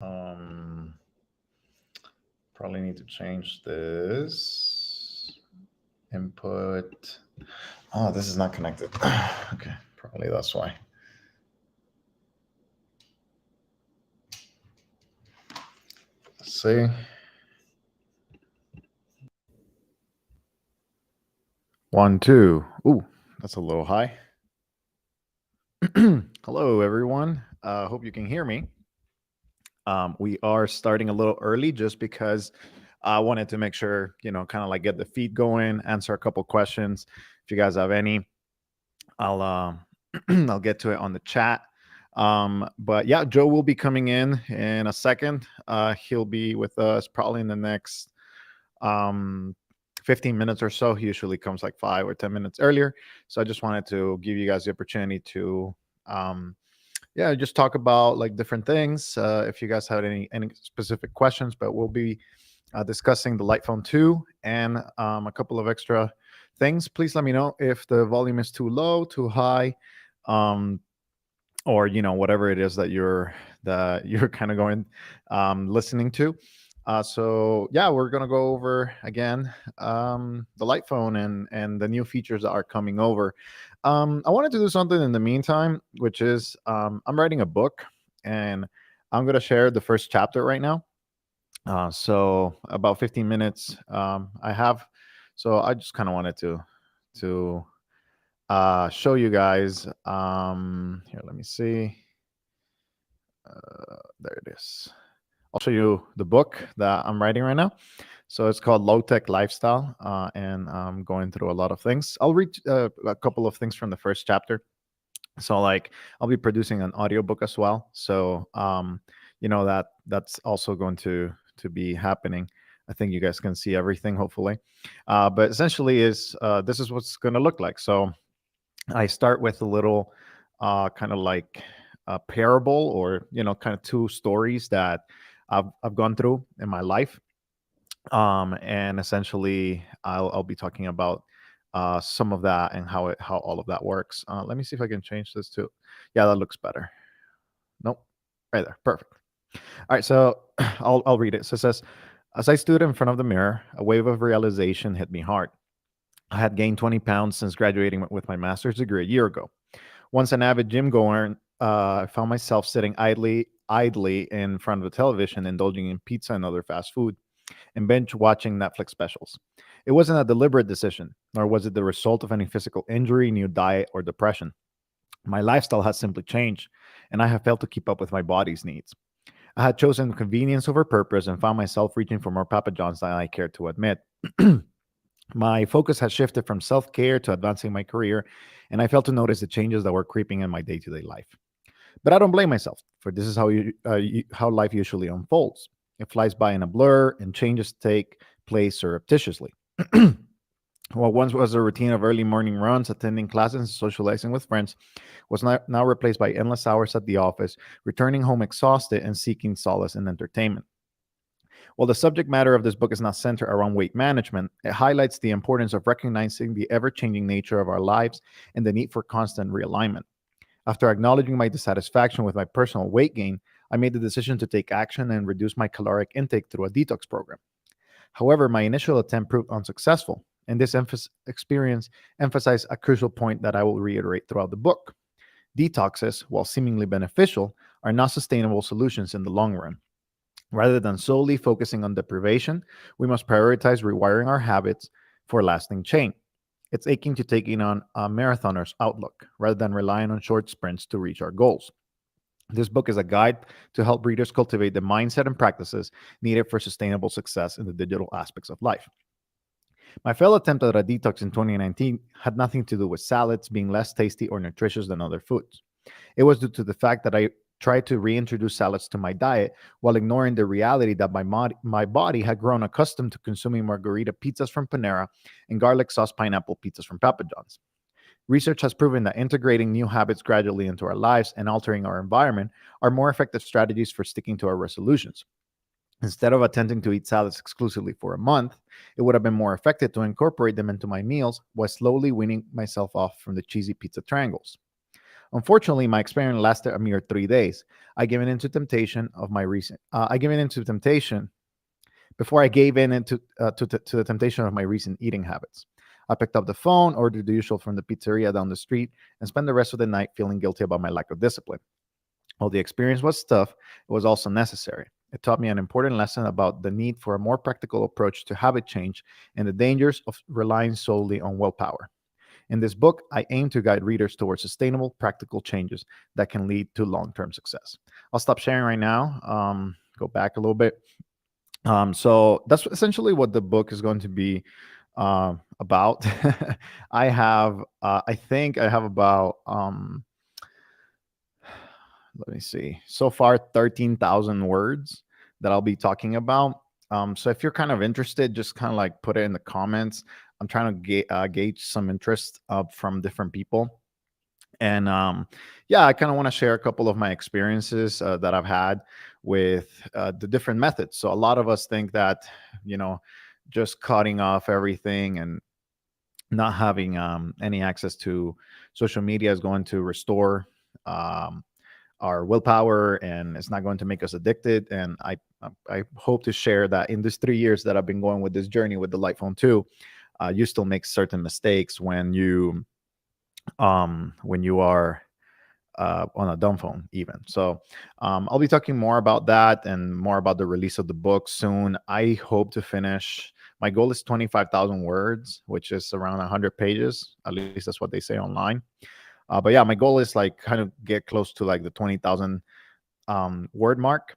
Um, Probably need to change this input. Oh, this is not connected. Okay, probably that's why. Let's see. 1, 2. Ooh, that's a little high. Hello, everyone. Hope you can hear me. We are starting a little early just because I wanted to make sure, kind of like get the feed going, answer a couple questions. If you guys have any, I'll I'll get to it on the chat. But yeah, Joe will be coming in a second. He'll be with us probably in the next um 15 minutes or so. He usually comes like 5 or 10 minutes earlier. So I just wanted to give you guys the opportunity to yeah, just talk about like different things. If you guys have any specific questions, but we'll be discussing the Light Phone 2 and a couple of extra things. Please let me know if the volume is too low, too high, um, or whatever it is that you're kind of going listening to. So yeah, we're gonna go over again the Light Phone and the new features that are coming over. I wanted to do something in the meantime, which is I'm writing a book, and I'm gonna share the first chapter right now. So about 15 minutes I have. So I just kind of wanted to show you guys. Here, let me see. There it is. I'll show you the book that I'm writing right now. So it's called Low Tech Lifestyle, and I'm going through a lot of things. I'll read a couple of things from the first chapter. So like I'll be producing an audiobook as well. So that's also going to be happening. I think you guys can see everything hopefully. But essentially is this is what's going to look like. So I start with a little kind of like a parable, or kind of two stories that I've gone through in my life. And essentially I'll be talking about some of that and how all of that works. Let me see if I can change this to, yeah, that looks better. Nope, right there, perfect. All right, so I'll read it. So it says, as I stood in front of the mirror, a wave of realization hit me hard. I had gained 20 pounds since graduating with my master's degree a year ago. Once an avid gym goer, I found myself sitting idly in front of the television, indulging in pizza and other fast food, and binge watching Netflix specials. It wasn't a deliberate decision, nor was it the result of any physical injury, new diet, or depression. My lifestyle had simply changed, and I have failed to keep up with my body's needs. I had chosen convenience over purpose and found myself reaching for more Papa John's than I cared to admit. My focus had shifted from self care to advancing my career, and I failed to notice the changes that were creeping in my day to day life. But I don't blame myself, for this is how life usually unfolds. It flies by in a blur, and changes take place surreptitiously. What once was a routine of early morning runs, attending classes, and socializing with friends was now replaced by endless hours at the office, returning home exhausted and seeking solace in entertainment. While the subject matter of this book is not centered around weight management, it highlights the importance of recognizing the ever changing nature of our lives and the need for constant realignment. After acknowledging my dissatisfaction with my personal weight gain, I made the decision to take action and reduce my caloric intake through a detox program. However, my initial attempt proved unsuccessful, and this experience emphasized a crucial point that I will reiterate throughout the book. Detoxes, while seemingly beneficial, are not sustainable solutions in the long run. Rather than solely focusing on deprivation, we must prioritize rewiring our habits for lasting change. It's akin to taking on a marathoner's outlook rather than relying on short sprints to reach our goals. This book is a guide to help readers cultivate the mindset and practices needed for sustainable success in the digital aspects of life. My failed attempt at a detox in 2019 had nothing to do with salads being less tasty or nutritious than other foods. It was due to the fact that I tried to reintroduce salads to my diet while ignoring the reality that my body had grown accustomed to consuming margarita pizzas from Panera and garlic sauce pineapple pizzas from Papa John's. Research has proven that integrating new habits gradually into our lives and altering our environment are more effective strategies for sticking to our resolutions. Instead of attempting to eat salads exclusively for a month, it would have been more effective to incorporate them into my meals while slowly weaning myself off from the cheesy pizza triangles. Unfortunately, my experiment lasted a mere 3 days. I given into temptation of my recent. I given into temptation before I gave in into to the temptation of my recent eating habits. I picked up the phone, ordered the usual from the pizzeria down the street, and spent the rest of the night feeling guilty about my lack of discipline. While the experience was tough, it was also necessary. It taught me an important lesson about the need for a more practical approach to habit change and the dangers of relying solely on willpower. In this book, I aim to guide readers towards sustainable, practical changes that can lead to long term success. I'll stop sharing right now, go back a little bit. So that's essentially what the book is going to be about. I think I have about, let me see, so far 13,000 words that I'll be talking about. So if you're kind of interested, just kind of like put it in the comments. I'm trying to gauge some interest from different people. And yeah, I kind of want to share a couple of my experiences that I've had with the different methods. So a lot of us think that, you know, just cutting off everything and not having any access to social media is going to restore um, our willpower, and it's not going to make us addicted. And I hope to share that in these 3 years that I've been going with this journey with the Light Phone 2, you still make certain mistakes when you are on a dumb phone even. So I'll be talking more about that and more about the release of the book soon. I hope to finish, my goal is 25,000 words, which is around 100 pages. At least that's what they say online. But yeah, my goal is like kind of get close to like the 20,000 word mark,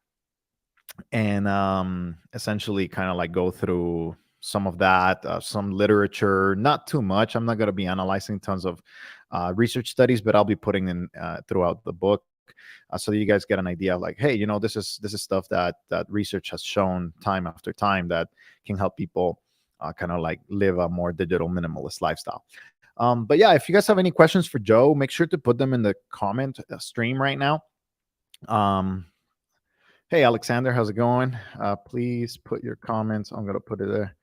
and essentially kind of like go through some of that, some literature, not too much. I'm not going to be analyzing tons of research studies, but I'll be putting in throughout the book, so that you guys get an idea of like, hey, this is stuff that research has shown time after time that can help people kind of like live a more digital minimalist lifestyle. But yeah, if you guys have any questions for Joe, make sure to put them in the comment stream right now. um, Hey, Alexander, how's it going? Please put your comments. I'm going to put it there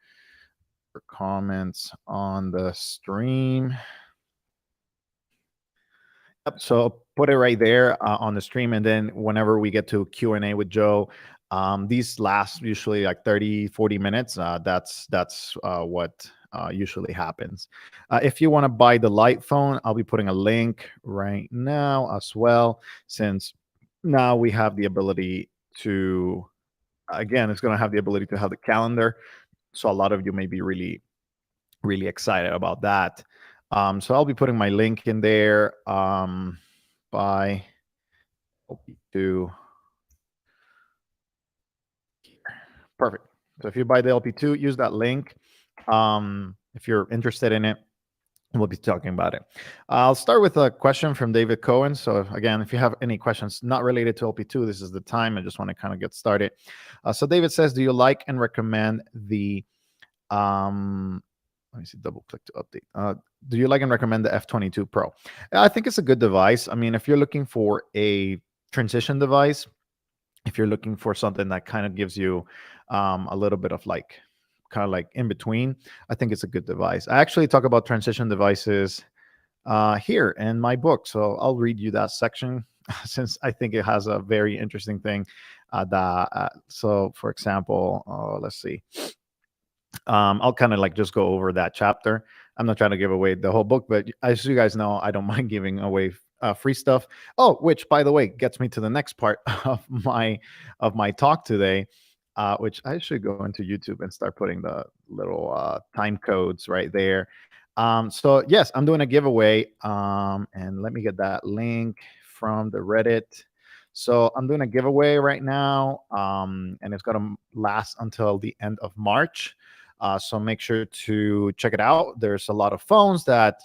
for comments on the stream. Yep, so put it right there on the stream. And then whenever we get to Q&A with Joe, these last usually like 30-40 minutes. That's what usually happens. If you want to buy the Light Phone, I'll be putting a link right now as well, since now we have the ability to, again, it's going to have the ability to have the calendar. So a lot of you may be really, really excited about that. So I'll be putting my link in there. By LP2 here. Perfect. So if you buy the LP2, use that link. If you're interested in it, we'll be talking about it. I'll start with a question from David Cohen. So again, if you have any questions not related to LP2, this is the time. I just want to kind of get started. So David says, do you like and recommend the let me see, double click to update. Do you like and recommend the F22 Pro? I think it's a good device. I mean, if you're looking for a transition device, if you're looking for something that kind of gives you a little bit of like kind of like in between, I think it's a good device. I actually talk about transition devices here in my book, so I'll read you that section since I think it has a very interesting thing. So, for example, let's see. I'll kind of like just go over that chapter. I'm not trying to give away the whole book, but as you guys know, I don't mind giving away free stuff. Oh, which by the way gets me to the next part of my talk today, which I should go into YouTube and start putting the little time codes right there. So yes, I'm doing a giveaway, and let me get that link from the Reddit. So I'm doing a giveaway right now, and it's going to last until the end of March. So make sure to check it out. There's a lot of phones that,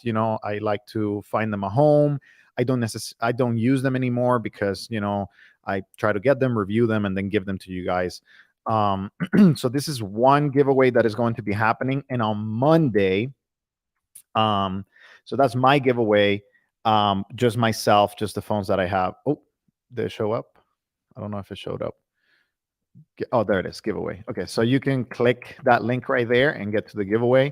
I like to find them at home. I don't use them anymore because, I try to get them, review them, and then give them to you guys. So this is one giveaway that is going to be happening. And on Monday, so that's my giveaway. Just myself, just the phones that I have. Oh, did it show up? I don't know if it showed up. Oh, there it is, giveaway. Okay, so you can click that link right there and get to the giveaway.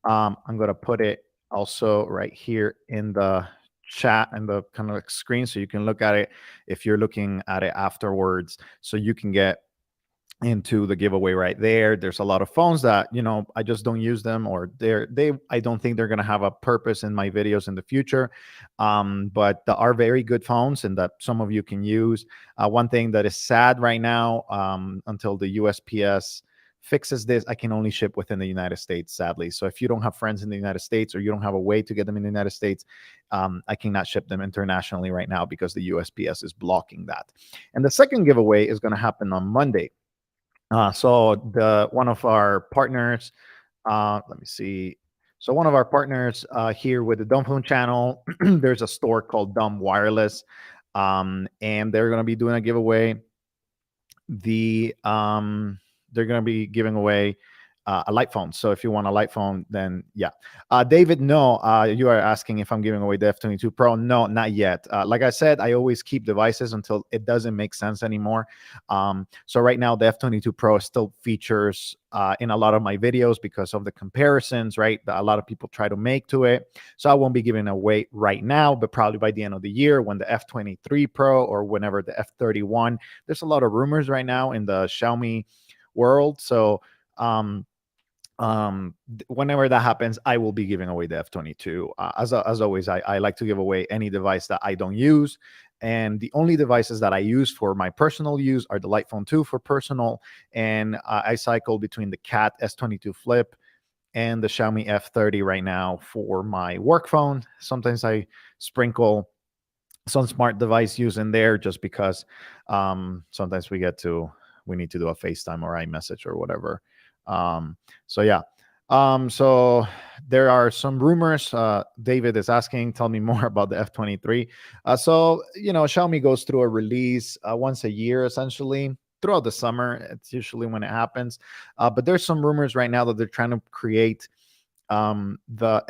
I'm going to put it also right here in the chat and the kind of like screen, so you can look at it if you're looking at it afterwards, so you can get into the giveaway right there. There's a lot of phones that, I just don't use them, or I don't think they're going to have a purpose in my videos in the future. But there are very good phones and that some of you can use. One thing that is sad right now, until the USPS fixes this, I can only ship within the United States, sadly. So if you don't have friends in the United States, or you don't have a way to get them in the United States, I cannot ship them internationally right now because the USPS is blocking that. And the second giveaway is going to happen on Monday. So the one of our partners, let me see. So one of our partners here with the Dumb Phone channel, there's a store called Dumb Wireless, and they're going to be doing a giveaway. They're going to be giving away a light phone. So if you want a light phone, then yeah. David, no, you are asking if I'm giving away the F22 Pro. No, not yet. Like I said, I always keep devices until it doesn't make sense anymore. So right now, the F22 Pro still features in a lot of my videos because of the comparisons, right, that a lot of people try to make to it. So I won't be giving away right now, but probably by the end of the year, when the F23 Pro or whenever the F31, there's a lot of rumors right now in the Xiaomi world. So whenever that happens, I will be giving away the F22. As always, I like to give away any device that I don't use, and the only devices that I use for my personal use are the Light Phone 2 for personal, and I cycle between the Cat S22 Flip and the Xiaomi F30 right now for my work phone. Sometimes I sprinkle some smart device use in there, just because sometimes we need to do a FaceTime or iMessage or whatever. So yeah. So there are some rumors. David is asking, tell me more about the F23. So Xiaomi goes through a release once a year, essentially throughout the summer. It's usually when it happens. But there's some rumors right now that they're trying to create the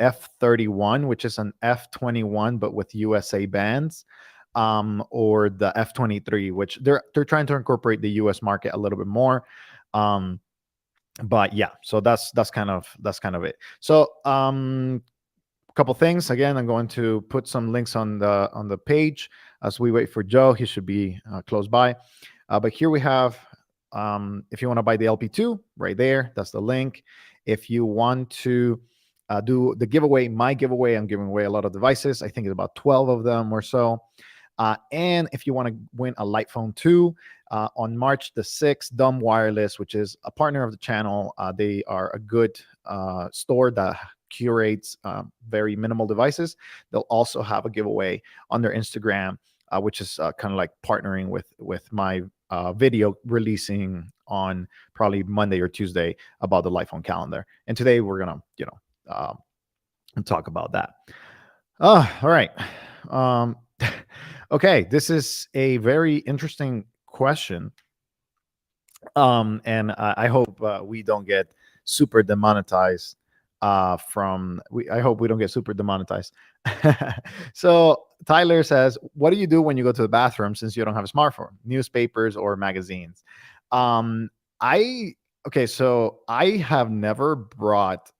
F31, which is an F21 but with USA bands, or the F23, which they're trying to incorporate the US market a little bit more. But yeah, so that's kind of it. So a couple things. Again, I'm going to put some links on the page as we wait for Joe. He should be close by. But here we have, if you want to buy the LP2, right there, that's the link. If you want to do the giveaway, my giveaway, I'm giving away a lot of devices. I think it's about 12 of them or so. And if you want to win a Light Phone 2, on March the 6th, Dumb Wireless, which is a partner of the channel, they are a good store that curates very minimal devices. They'll also have a giveaway on their Instagram, which is kind of like partnering with my video releasing on probably Monday or Tuesday about the Light Phone calendar. And today we're gonna talk about that. All right. Okay, this is a very interesting question. And I hope we don't get super demonetized I hope we don't get super demonetized. So Tyler says, what do you do when you go to the bathroom since you don't have a smartphone? Newspapers or magazines? I Okay, so I have never brought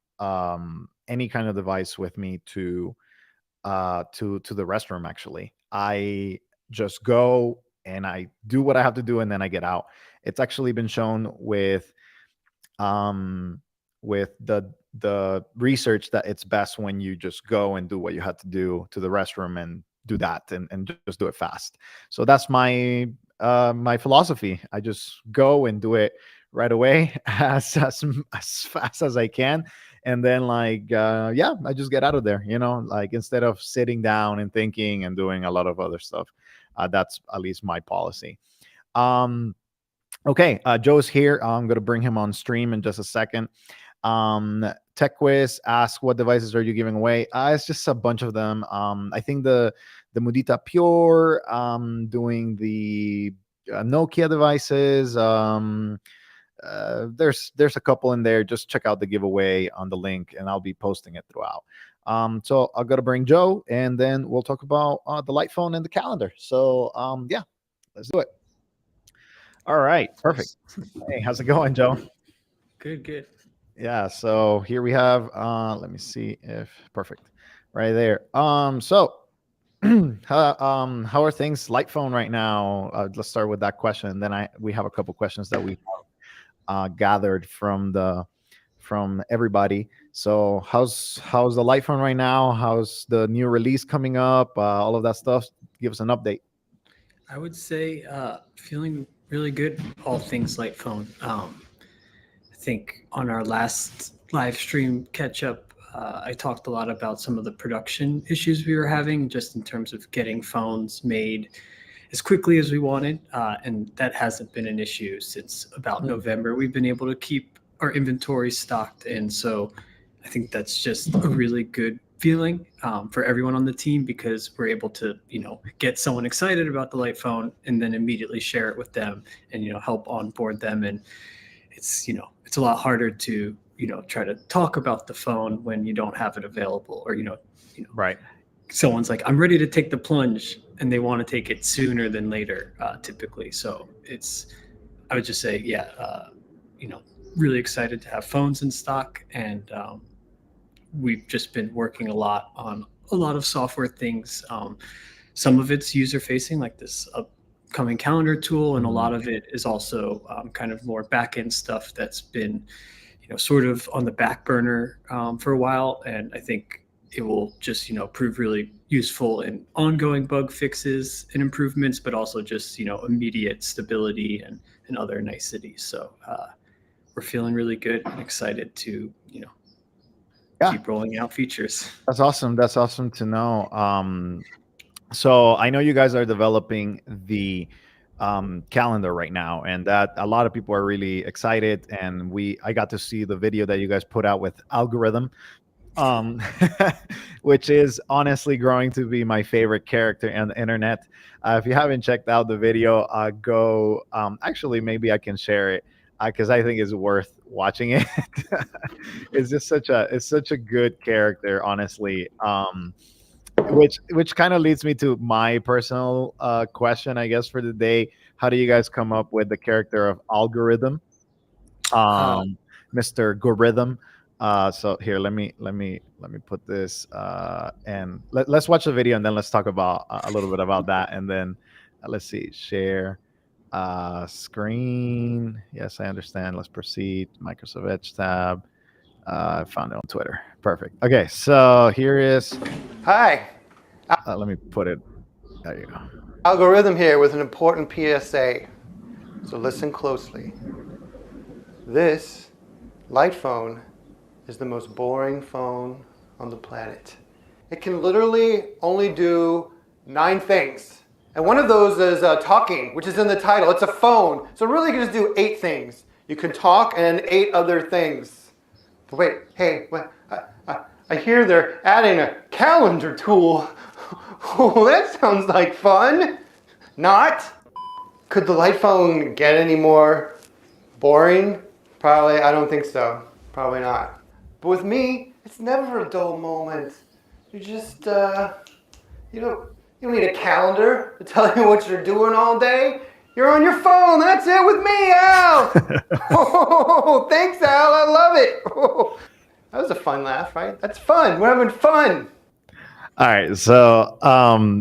any kind of device with me to the restroom. Actually, I just go and I do what I have to do, and then I get out. It's actually been shown um with the research that it's best when you just go and do what you have to do to the restroom and do that, and just do it fast. So that's my philosophy. I just go and do it right away as fast as I can, and then yeah, I just get out of there, like instead of sitting down and thinking and doing a lot of other stuff. That's at least my policy. um Okay, Joe's here. I'm going to bring him on stream in just a second. Tech Quiz asks, what devices are you giving away? It's just a bunch of them. I think the Mudita Pure, doing the Nokia devices. There's a couple in there. Just check out the giveaway on the link, and I'll be posting it throughout. So I'll go to bring Joe, and then we'll talk about the light phone and the calendar. So yeah, let's do it. All right, perfect. Yes. Hey, how's it going, Joe? Good, good. Yeah, so here we have let me see if perfect. Right there. So How are things light phone right now? Let's start with that question. Then we have a couple questions that we gathered from everybody. So how's the light phone right now? How's the new release coming up? All of that stuff. Give us an update. I would say feeling really good, all things light phone. I think on our last live stream catch up, I talked a lot about some of the production issues we were having just in terms of getting phones made as quickly as we wanted. And that hasn't been an issue since about Mm. November. We've been able to keep our inventory stocked. And so I think that's just a really good feeling for everyone on the team because we're able to, get someone excited about the light phone and then immediately share it with them and, help onboard them. And it's a lot harder to try to talk about the phone when you don't have it available, or Right. someone's like, I'm ready to take the plunge, and they want to take it sooner than later, typically. So I would just say, yeah, you know really excited to have phones in stock. And we've just been working a lot on a lot of software things. Some of it's user facing, like this upcoming calendar tool, and a Mhm. lot of it is also kind of more back end stuff that's been, sort of on the back burner for a while. And I think it will just, prove really useful in ongoing bug fixes and improvements, but also just, immediate stability and other niceties. So we're feeling really good and excited to, Yeah, keep rolling out features. that's awesome. That's awesome to know. So I know you guys are developing the calendar right now, and that a lot of people are really excited. And I got to see the video that you guys put out with algorithm, um, which is honestly growing to be my favorite character on the internet. If you haven't checked out the video, go. Actually, maybe I can share it because I think it's worth watching it. It's such a good character, honestly. Which kind of leads me to my personal question, I guess, for the day. How do you guys come up with the character of algorithm, Uh, um, Mr. Gorhythm? So here, let me put this and let's watch the video and then let's talk about a little bit about that, and then let's see, share screen. Yes, I understand. Let's proceed. Microsoft Edge tab. I found it on Twitter. Perfect. Okay, so here is. Hi, Let me put it. There you go. Algorithm here with an important PSA. So listen closely. This light phone is the most boring phone on the planet. It can literally only do 9 things. And one of those is talking, which is in the title. It's a phone. So really you can just do 8 things. You can talk and 8 other things. But wait, hey, I hear they're adding a calendar tool. Oh, that sounds like fun. Not. Could the light phone get any more boring? Probably, I don't think so. Probably not. But with me, it's never a dull moment. You just, you don't need a calendar to tell you what you're doing all day. You're on your phone. That's it with me, Al. Oh, thanks, Al. I love it. Oh, that was a fun laugh, right? That's fun. We're having fun. All right. So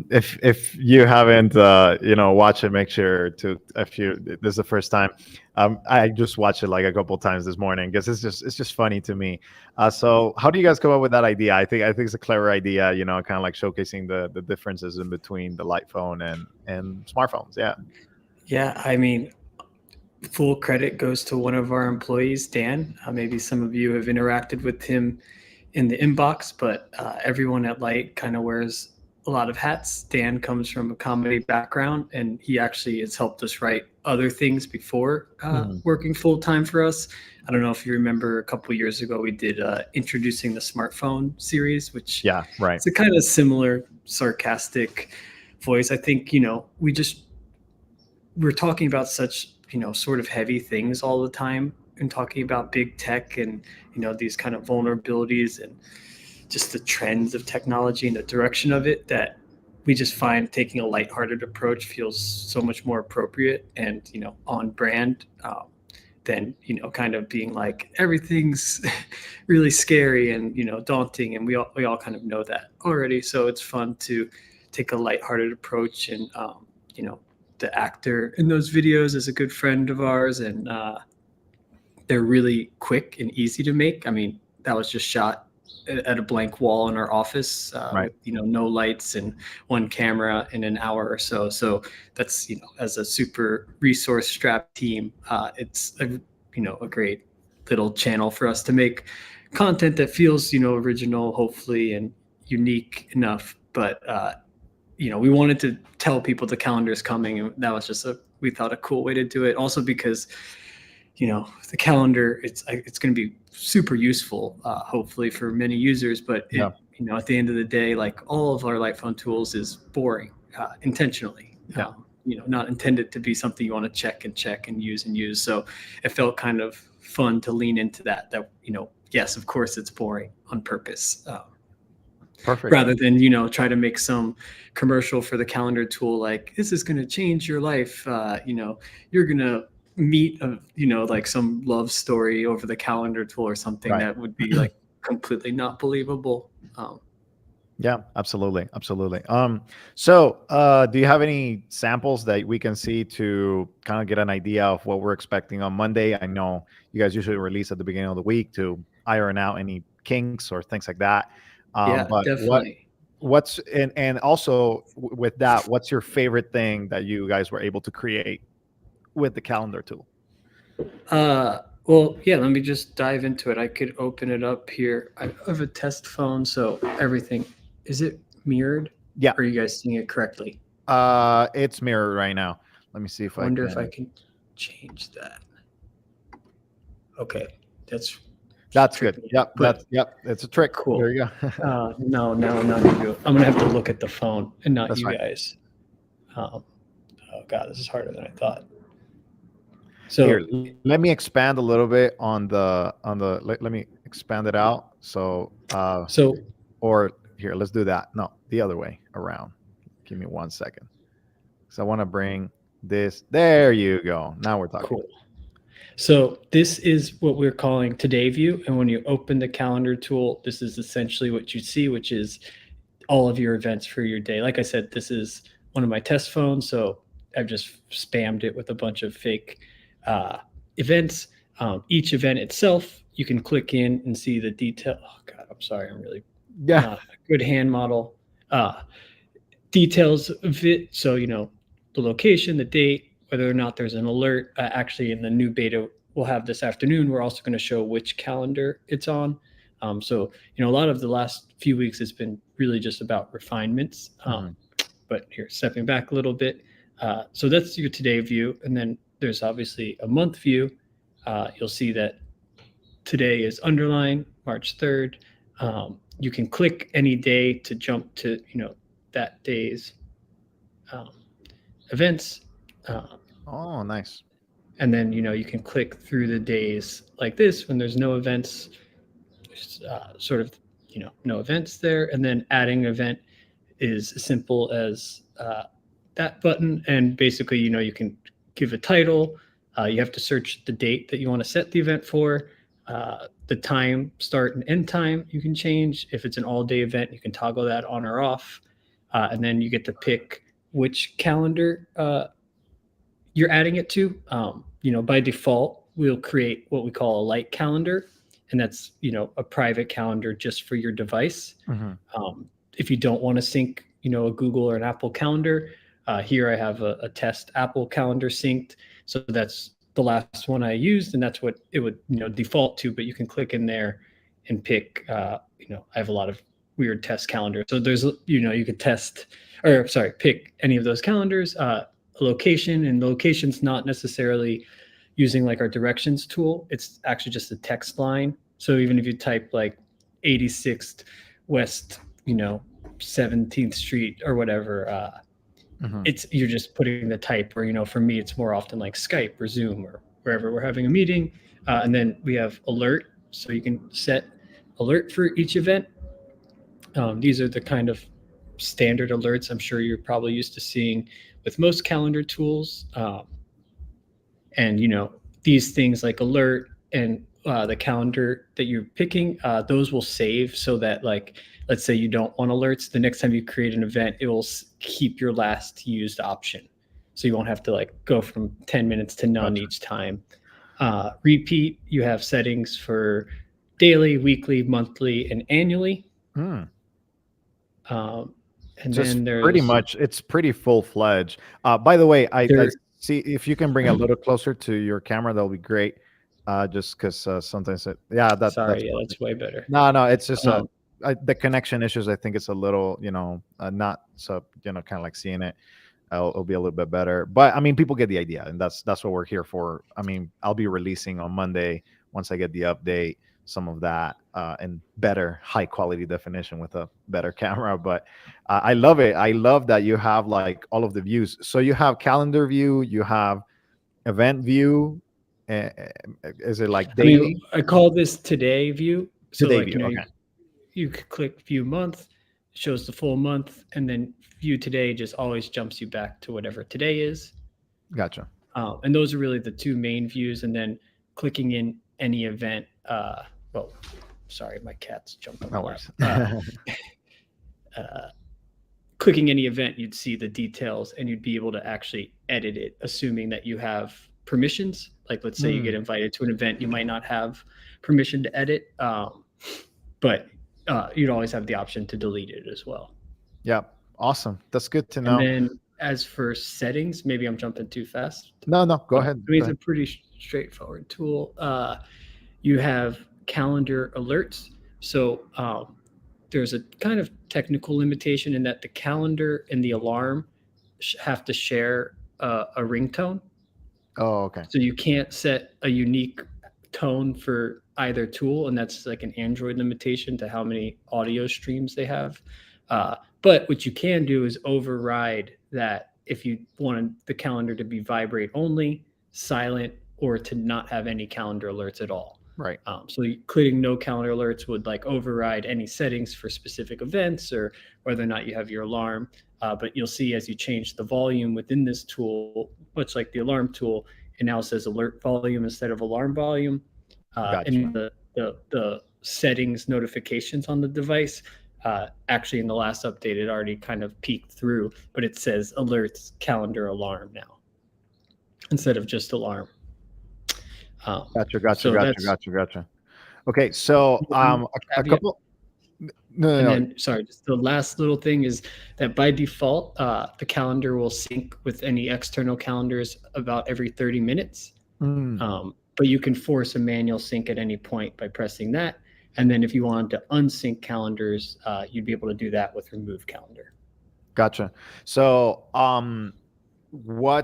if you haven't watched it, make sure to, if you this is the first time. I just watched it like a couple times this morning because it's just funny to me. So how do you guys come up with that idea? I think it's a clever idea. Kind of like showcasing the differences in between the light phone and smartphones. Yeah. yeah, I mean, full credit goes to one of our employees, Dan. Maybe some of you have interacted with him in the inbox, but everyone at Light kind of wears a lot of hats. Dan comes from a comedy background, and he actually has helped us write other things before Mhm. working full time for us. I don't know if you remember a couple years ago, we did Introducing the Smartphone series, which Yeah. Right. it's a kind of similar sarcastic voice. I think, we're talking about such, sort of heavy things all the time, and talking about big tech and, these kind of vulnerabilities and just the trends of technology and the direction of it, that we just find taking a lighthearted approach feels so much more appropriate and, on brand, than, kind of being like everything's really scary and, daunting. And we all kind of know that already. So it's fun to take a lighthearted approach. And the actor in those videos is a good friend of ours, and they're really quick and easy to make. I mean, that was just shot at a blank wall in our office Right. with no lights and one camera in an hour or so. So that's as a super resource strapped team, it's a great little channel for us to make content that feels original, hopefully, and unique enough. But we wanted to tell people the calendar is coming, and that was just we thought a cool way to do it. Also because the calendar, it's going to be super useful, hopefully for many users. But Yeah. At the end of the day, like all of our light phone tools is boring intentionally. Yeah. Not intended to be something you want to check and use. So it felt kind of fun to lean into that. Yes, of course it's boring on purpose. Perfect. Rather than try to make some commercial for the calendar tool like this is going to change your life. You're going to meet like some love story over the calendar tool or something. Right. That would be like completely not believable. Yeah, absolutely. So do you have any samples that we can see to kind of get an idea of what we're expecting on Monday? I know you guys usually release at the beginning of the week to iron out any kinks or things like that. Yeah, But definitely. what's and also with that, what's your favorite thing that you guys were able to create with the calendar tool? Well, yeah, let me just dive into it. I could open it up here. I have a test phone, so everything, is it mirrored? Yeah. Or are you guys seeing it correctly? It's mirrored right now. Let me see if I wonder if I can change that. Okay, that's good. tricky. Yep, But it's a trick. cool. There you go. No, I'm not gonna do it. I'm gonna have to look at the phone and not That's you fine. guys. Oh God, this is harder than I thought. So Here, let me expand a little bit on the let me expand it out. So or here, let's do that. No, the other way around. Give me 1 second. So I want to bring this. There you go. Now we're talking. cool. So this is what we're calling Today View. And when you open the calendar tool, this is essentially what you see, which is all of your events for your day. Like I said, this is one of my test phones. So I've just spammed it with a bunch of fake events. Each event itself, you can click in and see the detail. Oh God, I'm sorry. I'm really not a good hand model. Details of it. So, the location, the date, whether or not there's an alert. Actually, in the new beta we'll have this afternoon, we're also going to show which calendar it's on. So, a lot of the last few weeks has been really just about refinements. But here, stepping back a little bit. So that's your today view. And then there's obviously a month view. You'll see that today is underlined, March 3rd. You can click any day to jump to, that day's events. Oh, nice. And then, you can click through the days like this when there's no events, sort of, no events there. And then adding an event is as simple as that button. And basically, you can give a title. You have to search the date that you want to set the event for. The time, start and end time, you can change. If it's an all-day event, you can toggle that on or off. And then you get to pick which calendar you're adding it to. By default, we'll create what we call a light calendar, and that's a private calendar just for your device. If you don't want to sync, a Google or an Apple calendar, here I have a test Apple calendar synced, so that's the last one I used, and that's what it would default to. But you can click in there and pick. I have a lot of weird test calendars, so there's you could pick any of those calendars. A location, and the location's not necessarily using like our directions tool. It's actually just a text line. So even if you type like 86th West, 17th Street or whatever, you're just putting the type. Or for me, it's more often like Skype or Zoom or wherever we're having a meeting. And then we have alert, so you can set alert for each event. These are the kind of standard alerts I'm sure you're probably used to seeing with most calendar tools. And these things like alert and the calendar that you're picking, those will save so that, like, let's say you don't want alerts. The next time you create an event, it will keep your last used option. So you won't have to like go from 10 minutes to none Gotcha. each time. Repeat, you have settings for daily, weekly, monthly, and annually. Hmm. Um, and Just then pretty there's much, it's pretty full-fledged. By the way, I there. see if you can bring a little closer to your camera, that'll be great. Just because sometimes yeah, that's Sorry, yeah, perfect. that's way better. No, no, it's just Um, the connection issues. I think it's a little, not so, kind of like seeing it. It'll be a little bit better. But I mean, people get the idea, and that's what we're here for. I mean, I'll be releasing on Monday once I get the update, some of that in better high quality definition with a better camera. But I love it. I love that you have like all of the views. So you have calendar view, you have event view. Is it like I mean, daily? I call this today view. So Today like, view. Okay, you could click view month, it shows the full month, and then view today just always jumps you back to whatever today is. gotcha. And those are really the two main views. And then clicking in any event. Well, sorry, my cat's jumping No on worries. lap. Uh, Clicking any event, you'd see the details and you'd be able to actually edit it, assuming that you have permissions. Like, let's say you get invited to an event, you might not have permission to edit, but you'd always have the option to delete it as well. Yeah, awesome. That's good to And know. then as for settings, maybe I'm jumping too fast. No, no, go I ahead. mean, Go it's a ahead. pretty straightforward tool. You have calendar alerts. So there's a kind of technical limitation in that the calendar and the alarm have to share a ringtone. Oh, okay. So you can't set a unique tone for either tool, and that's like an Android limitation to how many audio streams they have. But what you can do is override that if you want the calendar to be vibrate only, silent, or to not have any calendar alerts at all. Right. So including no calendar alerts would like override any settings for specific events or whether or not you have your alarm. But you'll see as you change the volume within this tool, much like the alarm tool, it now says alert volume instead of alarm volume. Gotcha. And the settings notifications on the device, actually in the last update, it already kind of peeked through, but it says alerts, calendar, alarm now instead of just alarm. Gotcha. Okay, so a caveat. couple. No, And no, no. then, sorry, just the last little thing is that by default, the calendar will sync with any external calendars about every 30 minutes. But you can force a manual sync at any point by pressing that. And then if you wanted to unsync calendars, you'd be able to do that with remove calendar. Gotcha. So,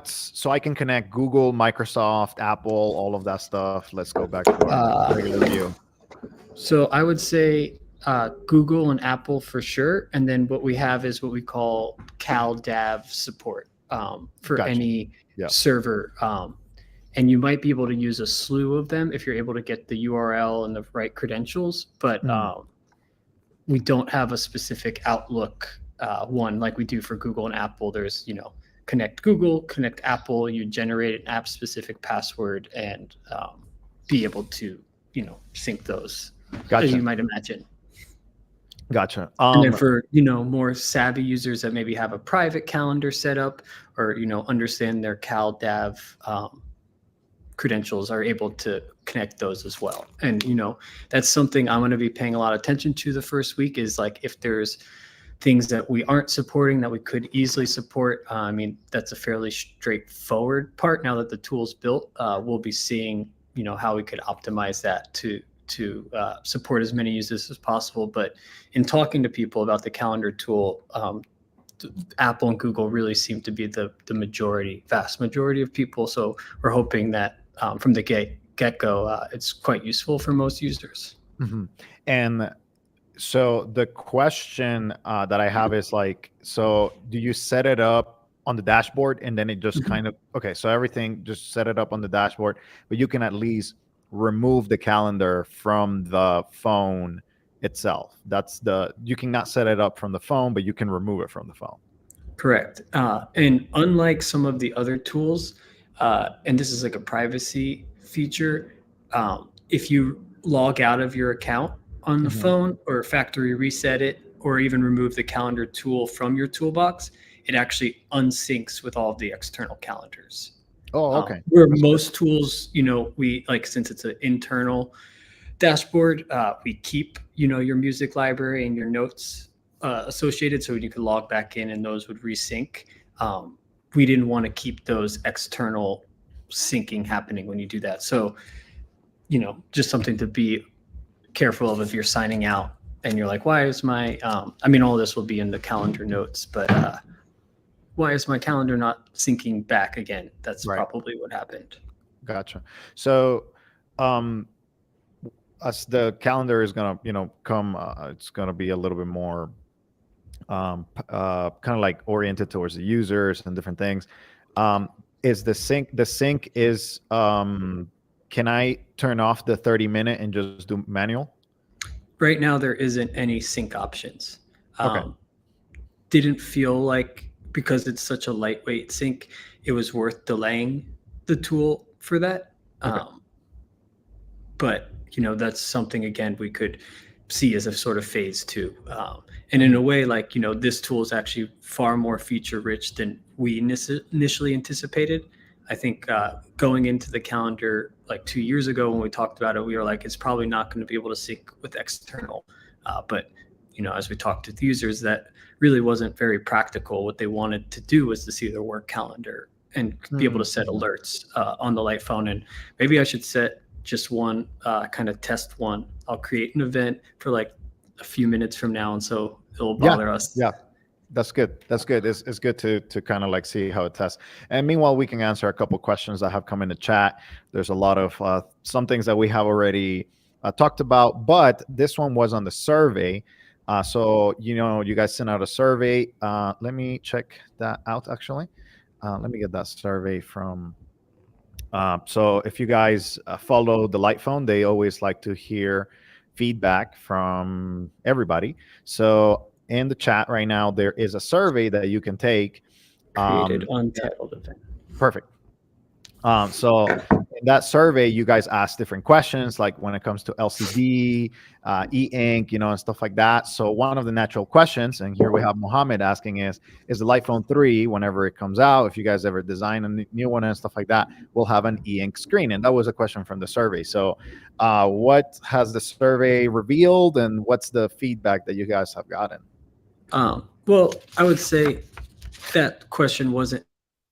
so I can connect Google, Microsoft, Apple, all of that stuff. Let's go back to our regular view. So I would say Google and Apple for sure. And then what we have is what we call CalDAV support for Gotcha. any server. And you might be able to use a slew of them if you're able to get the URL and the right credentials. But we don't have a specific Outlook one like we do for Google and Apple. There's, connect Google, connect Apple, you generate an app specific password and be able to, sync those. Gotcha. As you might imagine. Gotcha. And then for, more savvy users that maybe have a private calendar set up or, understand their CalDAV credentials are able to connect those as well. And, that's something I'm going to be paying a lot of attention to the first week is like if there's things that we aren't supporting that we could easily support. I mean, that's a fairly straightforward part. Now that the tool's built, we'll be seeing, how we could optimize that to support as many users as possible. But in talking to people about the calendar tool, Apple and Google really seem to be the vast majority of people. So we're hoping that from the get-go, it's quite useful for most users. Mm-hmm. And so the question that I have is like, so do you set it up on the dashboard and then it just kind of, okay, so everything just set it up on the dashboard, but you can at least remove the calendar from the phone itself. You cannot set it up from the phone, but you can remove it from the phone. Correct. And unlike some of the other tools, and this is like a privacy feature, if you log out of your account on the Mhm. phone or factory reset it or even remove the calendar tool from your toolbox, it actually unsyncs with all of the external calendars. Oh, okay. Where That's good. most tools, we like, since it's an internal dashboard, we keep, your music library and your notes associated so you can log back in and those would resync. Um, we didn't want to keep those external syncing happening when you do that. So, just something to be careful of if you're signing out and you're like, why is my, all this will be in the calendar notes, but why is my calendar not syncing back again? That's Right. probably what happened. Gotcha. So, um, as the calendar is gonna, come, it's gonna be a little bit more, kind of like oriented towards the users and different things. Um, is the sync is, can I turn off the 30-minute and just do manual? Right now, there isn't any sync options. Okay. Um, didn't feel like, because it's such a lightweight sync, it was worth delaying the tool for that. Okay. But that's something, again, we could see as a sort of phase two. And in Mhm. a way, like, this tool is actually far more feature rich than we initially anticipated. I think going into the calendar like 2 years ago when we talked about it, we were like, it's probably not going to be able to sync with external. But as we talked to the users, that really wasn't very practical. What they wanted to do was to see their work calendar and be able to set Mhm. alerts on the light phone. And maybe I should set just one, kind of test one. I'll create an event for like a few minutes from now, and so it'll Yeah. bother us. Yeah. That's good. That's good. It's good to kind of like see how it tests. And meanwhile, we can answer a couple questions that have come in the chat. There's a lot of some things that we have already talked about, but this one was on the survey. So you guys sent out a survey. Let me check that out. Actually, let me get that survey from. So if you guys follow the Light Phone, they always like to hear feedback from everybody. So in the chat right now, there is a survey that you can take. Created Um, untitled event. Perfect. So in that survey, you guys ask different questions, like when it comes to LCD, e-ink, and stuff like that. So one of the natural questions, and here we have Mohammed asking is the Light Phone 3, whenever it comes out, if you guys ever design a new one and stuff like that, will have an e-ink screen? And that was a question from the survey. So what has the survey revealed, and what's the feedback that you guys have gotten? Well, I would say that question wasn't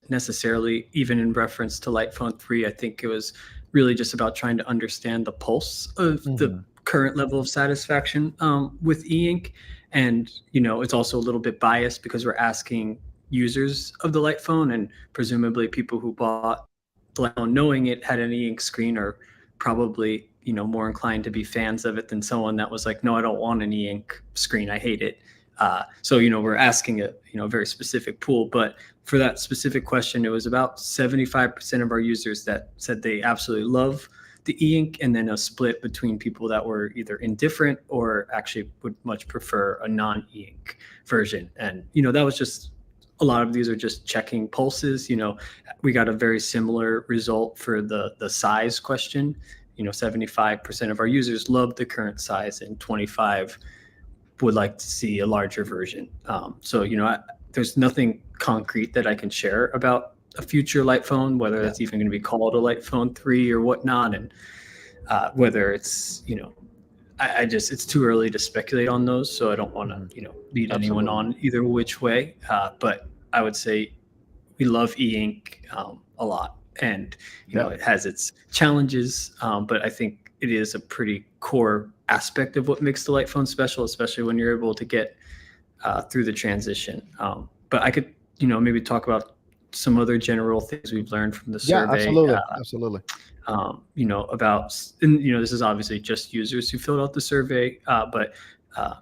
necessarily even in reference to Light Phone 3. I think it was really just about trying to understand the pulse of the Mhm. current level of satisfaction with e-ink. And, it's also a little bit biased because we're asking users of the Light Phone, and presumably people who bought the Light Phone knowing it had an e-ink screen are probably, more inclined to be fans of it than someone that was like, no, I don't want an e-ink screen. I hate it. So, we're asking a very specific pool, but for that specific question, it was about 75% of our users that said they absolutely love the e-ink, and then a split between people that were either indifferent or actually would much prefer a non-e-ink version. And, that was just, a lot of these are just checking pulses. We got a very similar result for the size question. 75% of our users loved the current size, and 25 would like to see a larger version. So, there's nothing concrete that I can share about a future Light Phone, whether Yeah. that's even going to be called a Light Phone 3 or whatnot. And whether it's, I just, it's too early to speculate on those. So I don't want to, Mhm. lead anyone Absolutely. on either which way. But I would say we love e-ink a lot. And, Yeah. it has its challenges, but I think it is a pretty core aspect of what makes the Light Phone special, especially when you're able to get through the transition. But I could, maybe talk about some other general things we've learned from the Yeah. survey. Absolutely. Absolutely. About, and this is obviously just users who filled out the survey, but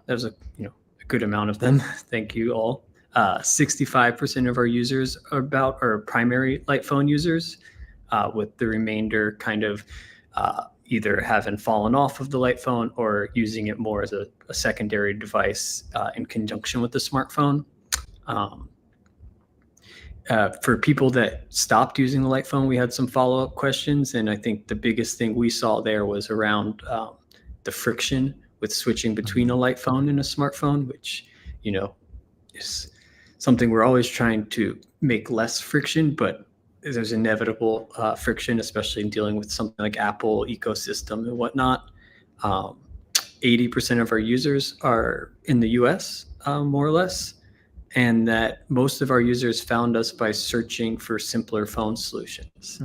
there's a a good amount of them. Thank you all. 65% of our users are primary Light Phone users, with the remainder kind of either having fallen off of the Light Phone or using it more as a secondary device in conjunction with the smartphone. Um, For people that stopped using the light phone, we had some follow-up questions, and I think the biggest thing we saw there was around the friction with switching between a light phone and a smartphone, which, is something we're always trying to make less friction, but there's inevitable friction, especially in dealing with something like Apple ecosystem and whatnot. 80% of our users are in the US, more or less, and that most of our users found us by searching for simpler phone solutions,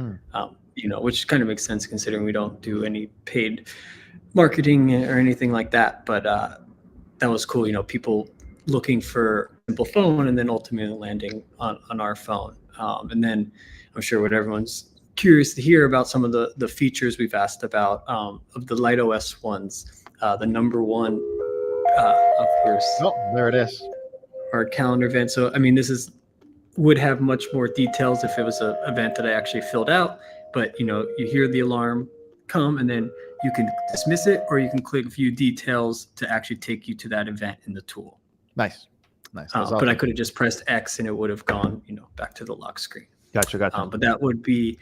which kind of makes sense considering we don't do any paid marketing or anything like that. But that was cool, people looking for a simple phone and then ultimately landing on our phone. And then I'm sure what everyone's curious to hear about some of the features we've asked about of the Light OS ones. The number one, of course. Oh, there it is. Our calendar event. So, this would have much more details if it was an event that I actually filled out. But, you hear the alarm come and then you can dismiss it, or you can click view details to actually take you to that event in the tool. Nice. Awesome. But I could have just pressed X and it would have gone, back to the lock screen. Gotcha. But that would be,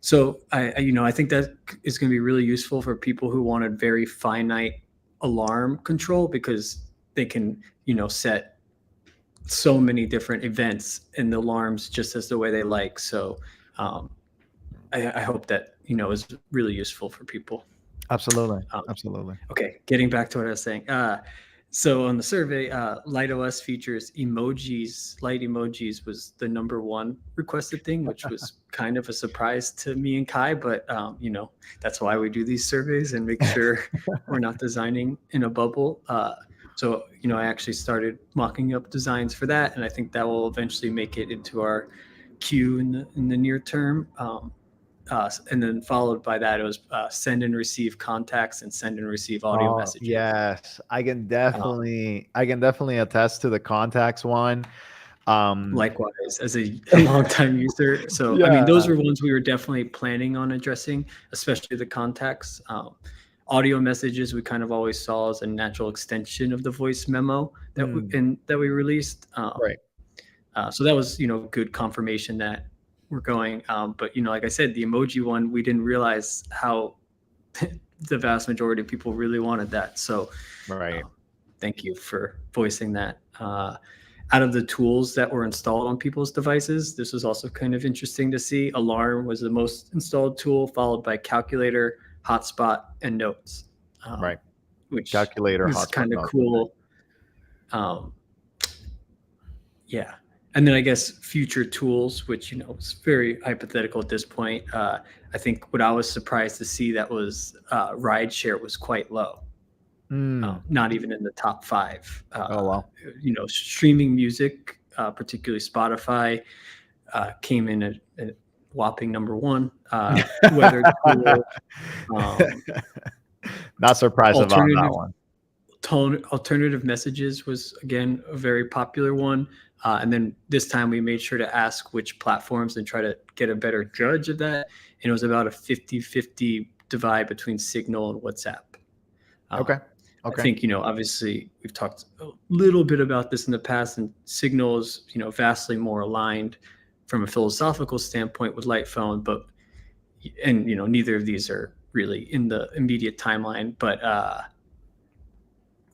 so I think that is going to be really useful for people who wanted very finite alarm control, because they can, set so many different events and the alarms just as the way they like. So I hope that, is really useful for people. Absolutely. Okay. Getting back to what I was saying. So on the survey, Light OS features emojis. Light emojis was the number one requested thing, which was kind of a surprise to me and Kai, but that's why we do these surveys and make sure we're not designing in a bubble. So, I actually started mocking up designs for that, and I think that will eventually make it into our queue in the near term. And then followed by that, it was send and receive contacts and send and receive audio messages. Yes, I can definitely attest to the contacts one. Likewise, as a longtime user. So, those were ones we were definitely planning on addressing, especially the contacts. Audio messages we kind of always saw as a natural extension of the voice memo that we released. Right. So that was, good confirmation that we're going. But, like I said, the emoji one, we didn't realize how the vast majority of people really wanted that. So right. Thank you for voicing that. Out of the tools that were installed on people's devices, this was also kind of interesting to see. Alarm was the most installed tool, followed by calculator, hotspot, and notes. Right. Which calculator, is hotspot, kind of notes. cool. Yeah. And then I guess future tools, which, is very hypothetical at this point. I think what I was surprised to see that was rideshare was quite low. Not even in the top 5. Oh, wow. Streaming music, particularly Spotify, came in at whopping number 1. Weather tool, not surprised about that one. Alternative messages was, again, a very popular one. And then this time we made sure to ask which platforms and try to get a better judge of that. And it was about a 50-50 divide between Signal and WhatsApp. Okay. I think, obviously we've talked a little bit about this in the past, and Signal is, vastly more aligned from a philosophical standpoint with Light Phone, and neither of these are really in the immediate timeline, but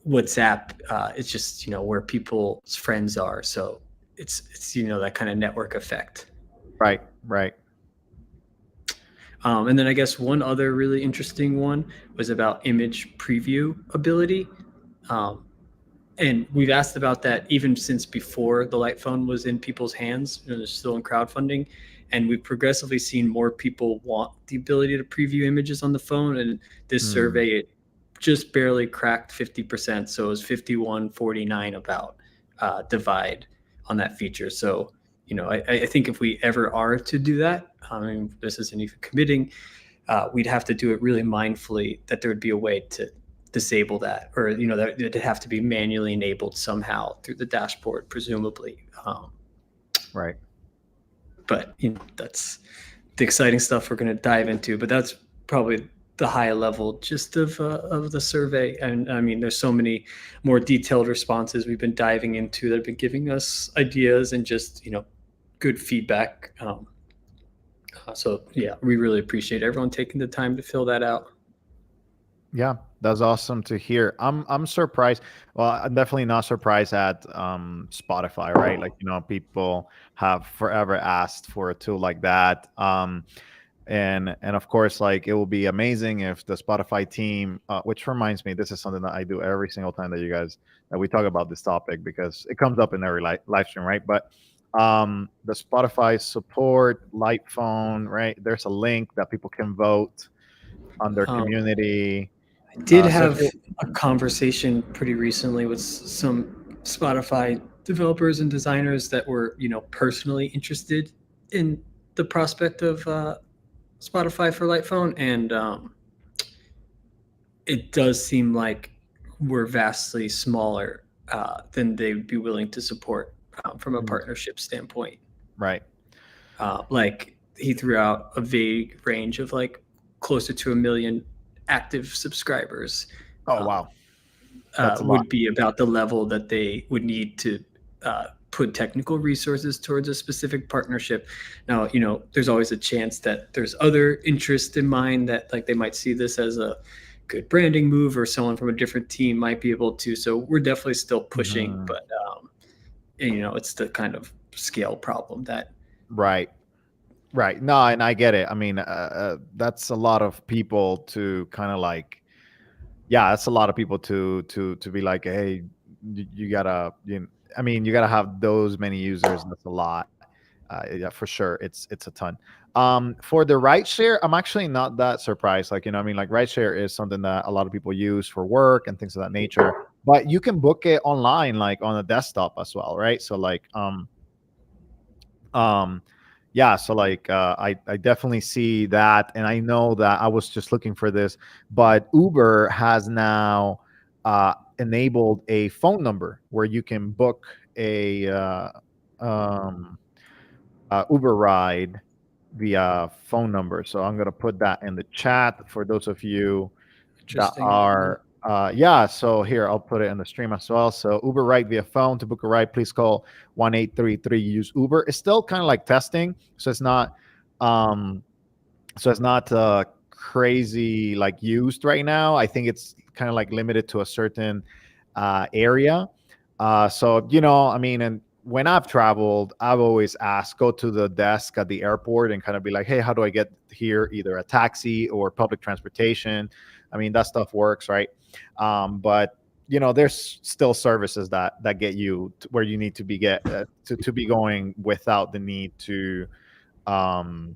WhatsApp is just, where people's friends are. So it's that kind of network effect. Right. And then I guess one other really interesting one was about image preview ability. And we've asked about that even since before the Light Phone was in people's hands, they're still in crowdfunding. And we've progressively seen more people want the ability to preview images on the phone. And this survey, it just barely cracked 50%. So it was 51-49 about divide on that feature. So, I think if we ever are to do that, this isn't even committing, we'd have to do it really mindfully, that there would be a way to disable that, or, that it'd have to be manually enabled somehow through the dashboard, presumably. Right. But, that's the exciting stuff we're going to dive into. But that's probably the high level gist of the survey. And there's so many more detailed responses we've been diving into that have been giving us ideas and just, good feedback. So yeah, we really appreciate everyone taking the time to fill that out. Yeah, that's awesome to hear. I'm surprised. Well, I'm definitely not surprised at Spotify, right? Like, people have forever asked for a tool like that. And of course, like, it will be amazing if the Spotify team, which reminds me, this is something that I do every single time that we talk about this topic, because it comes up in every live stream, right? But the Spotify support light phone, right? There's a link that people can vote on their Um, community. I did So if have a conversation pretty recently with some Spotify developers and designers that were, personally interested in the prospect of Spotify for Light Phone, and it does seem like we're vastly smaller than they would be willing to support from a Mm, partnership standpoint. right. Like he threw out a vague range of like closer to 1 million active subscribers. Oh, Um, wow. That's a lot. would be about the level that they would need to put technical resources towards a specific partnership. Now, there's always a chance that there's other interest in mind that like they might see this as a good branding move, or someone from a different team might be able to. So we're definitely still pushing, Mhm. but it's the kind of scale problem that Right. Right. No, and I get it. I mean, that's a lot of people to kind of like, yeah, that's a lot of people to be like, hey, you gotta, I mean, you gotta have those many users. That's a lot. Yeah, for sure, it's a ton. For the ride share, I'm actually not that surprised. Like, I mean, like, ride share is something that a lot of people use for work and things of that nature. But you can book it online, like on a desktop as well, right? So like, um yeah, so like, I definitely see that, and I know that I was just looking for this, but Uber has now enabled a phone number where you can book a um Uber ride via phone number. So I'm gonna put that in the chat for those of you that interesting. I didn't know. are yeah, so here I'll put it in the stream as well. So Uber ride via phone. To book a ride, please call 1833 use Uber. It's still kind of like testing, so um it's not crazy like used right now. I think it's kind of like limited to a certain area. So, I mean, and when I've traveled, I've always asked, go to the desk at the airport and kind of be like, hey, how do I get here? Either a taxi or public transportation. I mean, that stuff works, right? But there's still services that get you to where you need to be to be going um,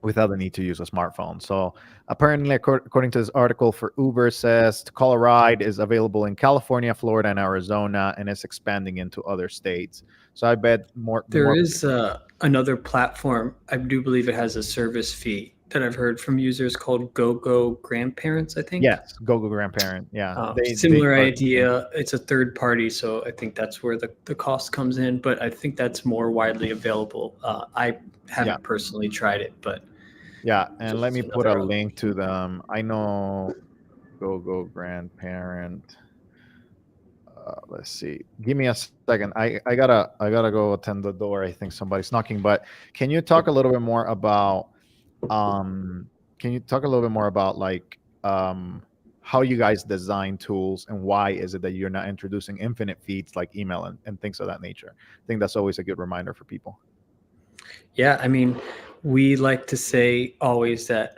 without the need to use a smartphone. So apparently, according to this article for Uber, says to call a ride is available in California, Florida, and Arizona, and it's expanding into other states. So I bet There more. is another platform. I do believe it has a service fee that I've heard from users called GoGo Grandparents, I think. Yes, Google Grandparent. Yeah, they Similar charge the same. idea. It's a third party, so I think that's where the cost comes in. But I think that's more widely available. I Yeah, haven't personally tried it, but yeah, and let just me put a another link to them. I know Google Grandparent. Let's see. Give me a second. I gotta go attend the door. I think somebody's knocking. But can you talk a little bit more about um can you talk a little bit more about like how you guys design tools, and why is it that you're not introducing infinite feeds like email and things of that nature? I think that's always a good reminder for people. Yeah, I mean, we like to say always that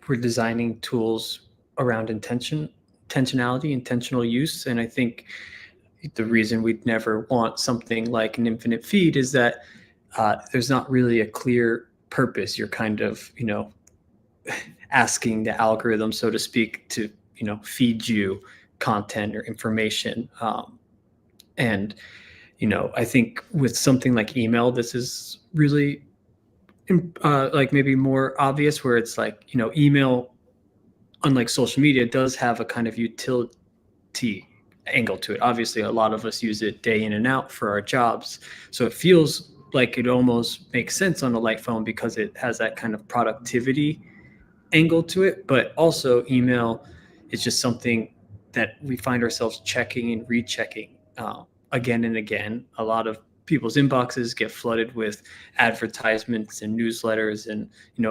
we're designing tools around intentionality, intentional use, and I think the reason we'd never want something like an infinite feed is that there's not really a clear purpose. You're kind of, asking the algorithm, so to speak, to feed you content or information, and I think with something like email, this is really like maybe more obvious, where it's like email, unlike social media, does have a kind of utility angle to it. Obviously, a lot of us use it day in and out for our jobs, so it feels like it almost makes sense on a light phone because it has that kind of productivity angle to it. But also, email is just something that we find ourselves checking and rechecking again and again. A lot of people's inboxes get flooded with advertisements and newsletters and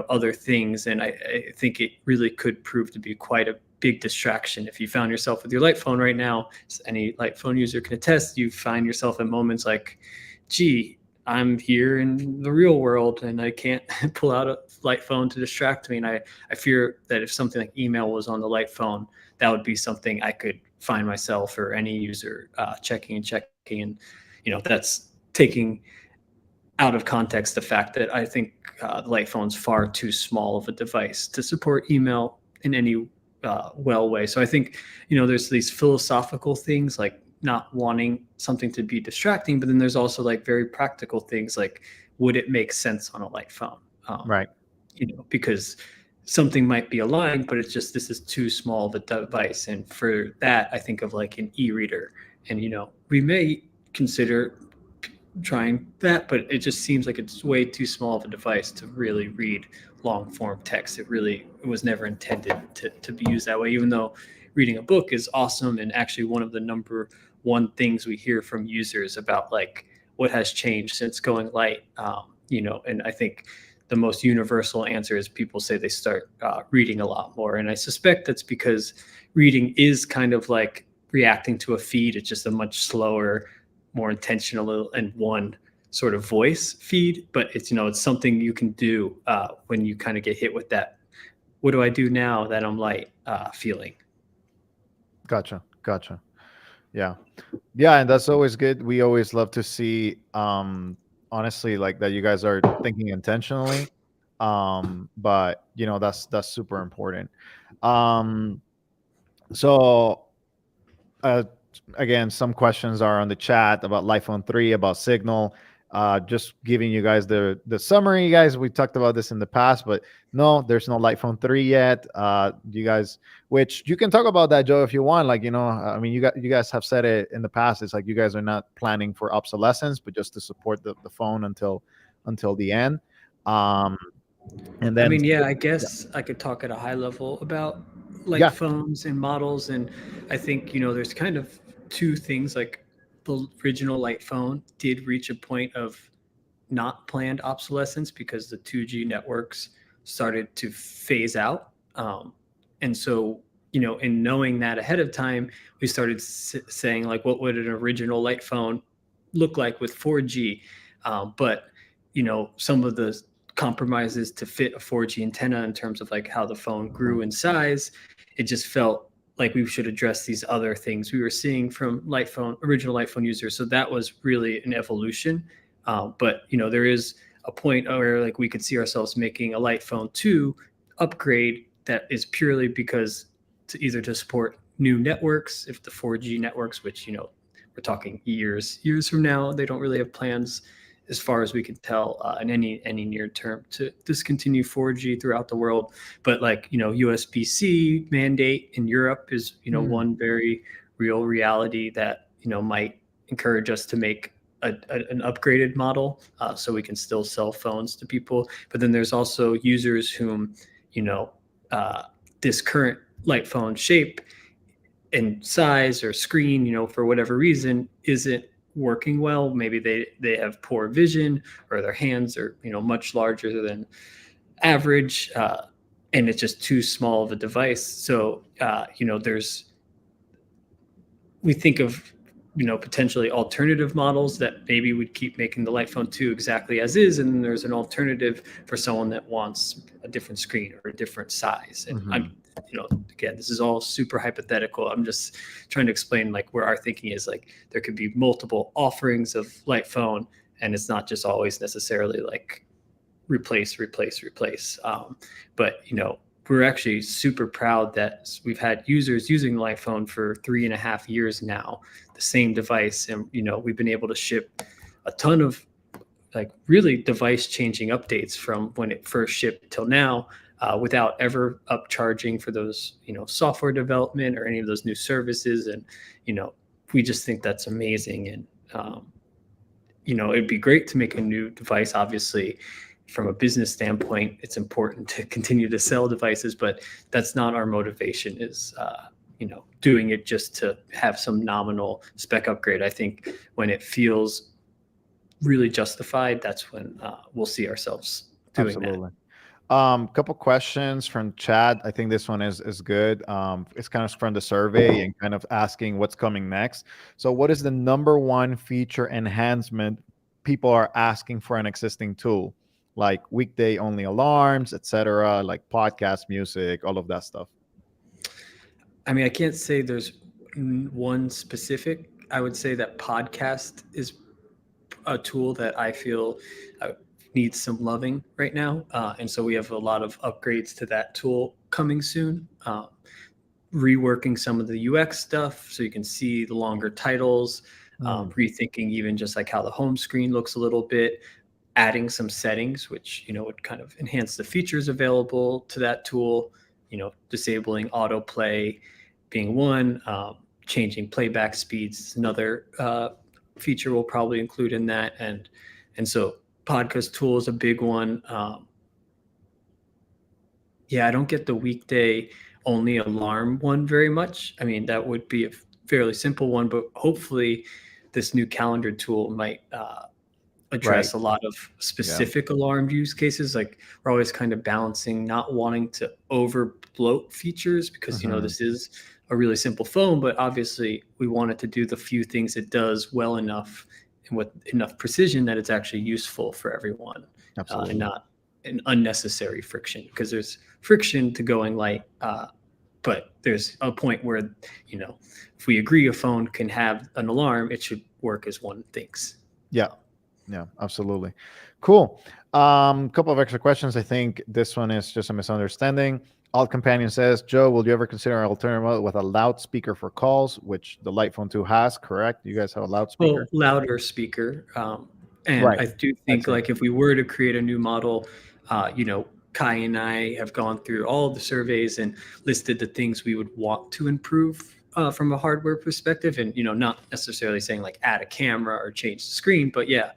other things, and I think it really could prove to be quite a big distraction. If you found yourself with your light phone right now, as any light phone user can attest, you find yourself at moments like, gee, I'm here in the real world and I can't pull out a light phone to distract me. And I fear that if something like email was on the light phone, that would be something I could find myself or any user checking. And, that's taking out of context the fact that I think the light phone's far too small of a device to support email in any well way. So I think, there's these philosophical things like not wanting something to be distracting, but then there's also like very practical things like, would it make sense on a light phone? Right. Because something might be aligned, but it's just, this is too small of a device. And for that, I think of like an e-reader, and, we may consider trying that, but it just seems like it's way too small of a device to really read long form text. It was never intended to be used that way, even though reading a book is awesome. And actually one of the number one things we hear from users about like what has changed since going light, and I think the most universal answer is people say they start reading a lot more. And I suspect that's because reading is kind of like reacting to a feed. It's just a much slower, more intentional and one sort of voice feed, but it's it's something you can do when you kind of get hit with that "what do I do now that I'm light" feeling. Gotcha. Yeah, and that's always good. We always love to see, honestly, like that you guys are thinking intentionally. But that's super important. Um, so uh, again, some questions are on the chat about iPhone 3, about Signal. Just giving you guys the summary, guys. We talked about this in the past, but no, there's no iPhone 3 yet. You guys, which you can talk about that, Joe, if you want. Like, I mean, you guys have said it in the past. It's like you guys are not planning for obsolescence, but just to support the phone until the end. And I then mean, yeah, I yeah, guess I could talk at a high level about light yeah, phones and models. And I think, there's kind of two things. Like the original light phone did reach a point of not planned obsolescence because the 2G networks started to phase out. And so, in knowing that ahead of time, we started saying, like, what would an original light phone look like with 4G? But, some of the compromises to fit a 4G antenna in terms of like how the phone grew in size, it just felt like we should address these other things we were seeing from original light phone users. So that was really an evolution. But there is a point where like we could see ourselves making a light phone 2 upgrade that is purely because to support new networks. If the 4G networks, which we're talking years from now, they don't really have plans, as far as we can tell, in any near term, to discontinue 4G throughout the world. But like USB-C mandate in Europe is one very real reality that might encourage us to make an upgraded model, so we can still sell phones to people. But then there's also users whom this current light phone shape and size or screen, for whatever reason, isn't working well. Maybe they have poor vision, or their hands are much larger than average, and it's just too small of a device. So we think of potentially alternative models that maybe would keep making the light phone 2 exactly as is, and then there's an alternative for someone that wants a different screen or a different size. And I'm again, this is all super hypothetical. I'm just trying to explain like where our thinking is. Like there could be multiple offerings of light phone, and it's not just always necessarily like replace. But we're actually super proud that we've had users using the light phone for 3.5 years now, the same device. And we've been able to ship a ton of like really device changing updates from when it first shipped till now, without ever upcharging for those, software development or any of those new services. And, we just think that's amazing. And, it'd be great to make a new device. Obviously, from a business standpoint, it's important to continue to sell devices, but that's not our motivation, is, doing it just to have some nominal spec upgrade. I think when it feels really justified, that's when we'll see ourselves doing that. Absolutely. Couple questions from Chad. I think this one is good. It's kind of from the survey and kind of asking what's coming next. So, what is the number one feature enhancement people are asking for an existing tool, like weekday only alarms, etc., like podcast music, all of that stuff? I mean, I can't say there's one specific. I would say that podcast is a tool that I feel uh, needs some loving right now. And so we have a lot of upgrades to that tool coming soon. Reworking some of the UX stuff so you can see the longer titles, Mm, rethinking even just like how the home screen looks a little bit, adding some settings which would kind of enhance the features available to that tool. Disabling autoplay being one, changing playback speeds is another feature we'll probably include in that, and so podcast tool is a big one. Yeah, I don't get the weekday only alarm one very much. I mean, that would be a fairly simple one, but hopefully this new calendar tool might right. address a lot of Yeah. specific alarm use cases. Like, we're always kind of balancing not wanting to over bloat features because Hmm. this is a really simple phone, but obviously we want it to do the few things it does well enough and with enough precision that it's actually useful for everyone, and Absolutely. not an unnecessary friction, because there's friction to going light, but there's a point where you know if we agree a phone can have an alarm, it should work as one thinks. Yeah. Yeah, absolutely. Cool. Couple of extra questions. I think this one is just a misunderstanding. Alt Companion says, Joe, will you ever consider an alternative with a loudspeaker for calls, which the Light Phone 2 has, correct? You guys have a loudspeaker? Well, louder speaker. And Right. I do I think, see. like, if we were to create a new model, Kai and I have gone through all the surveys and listed the things we would want to improve from a hardware perspective. And, not necessarily saying like add a camera or change the screen, but yeah,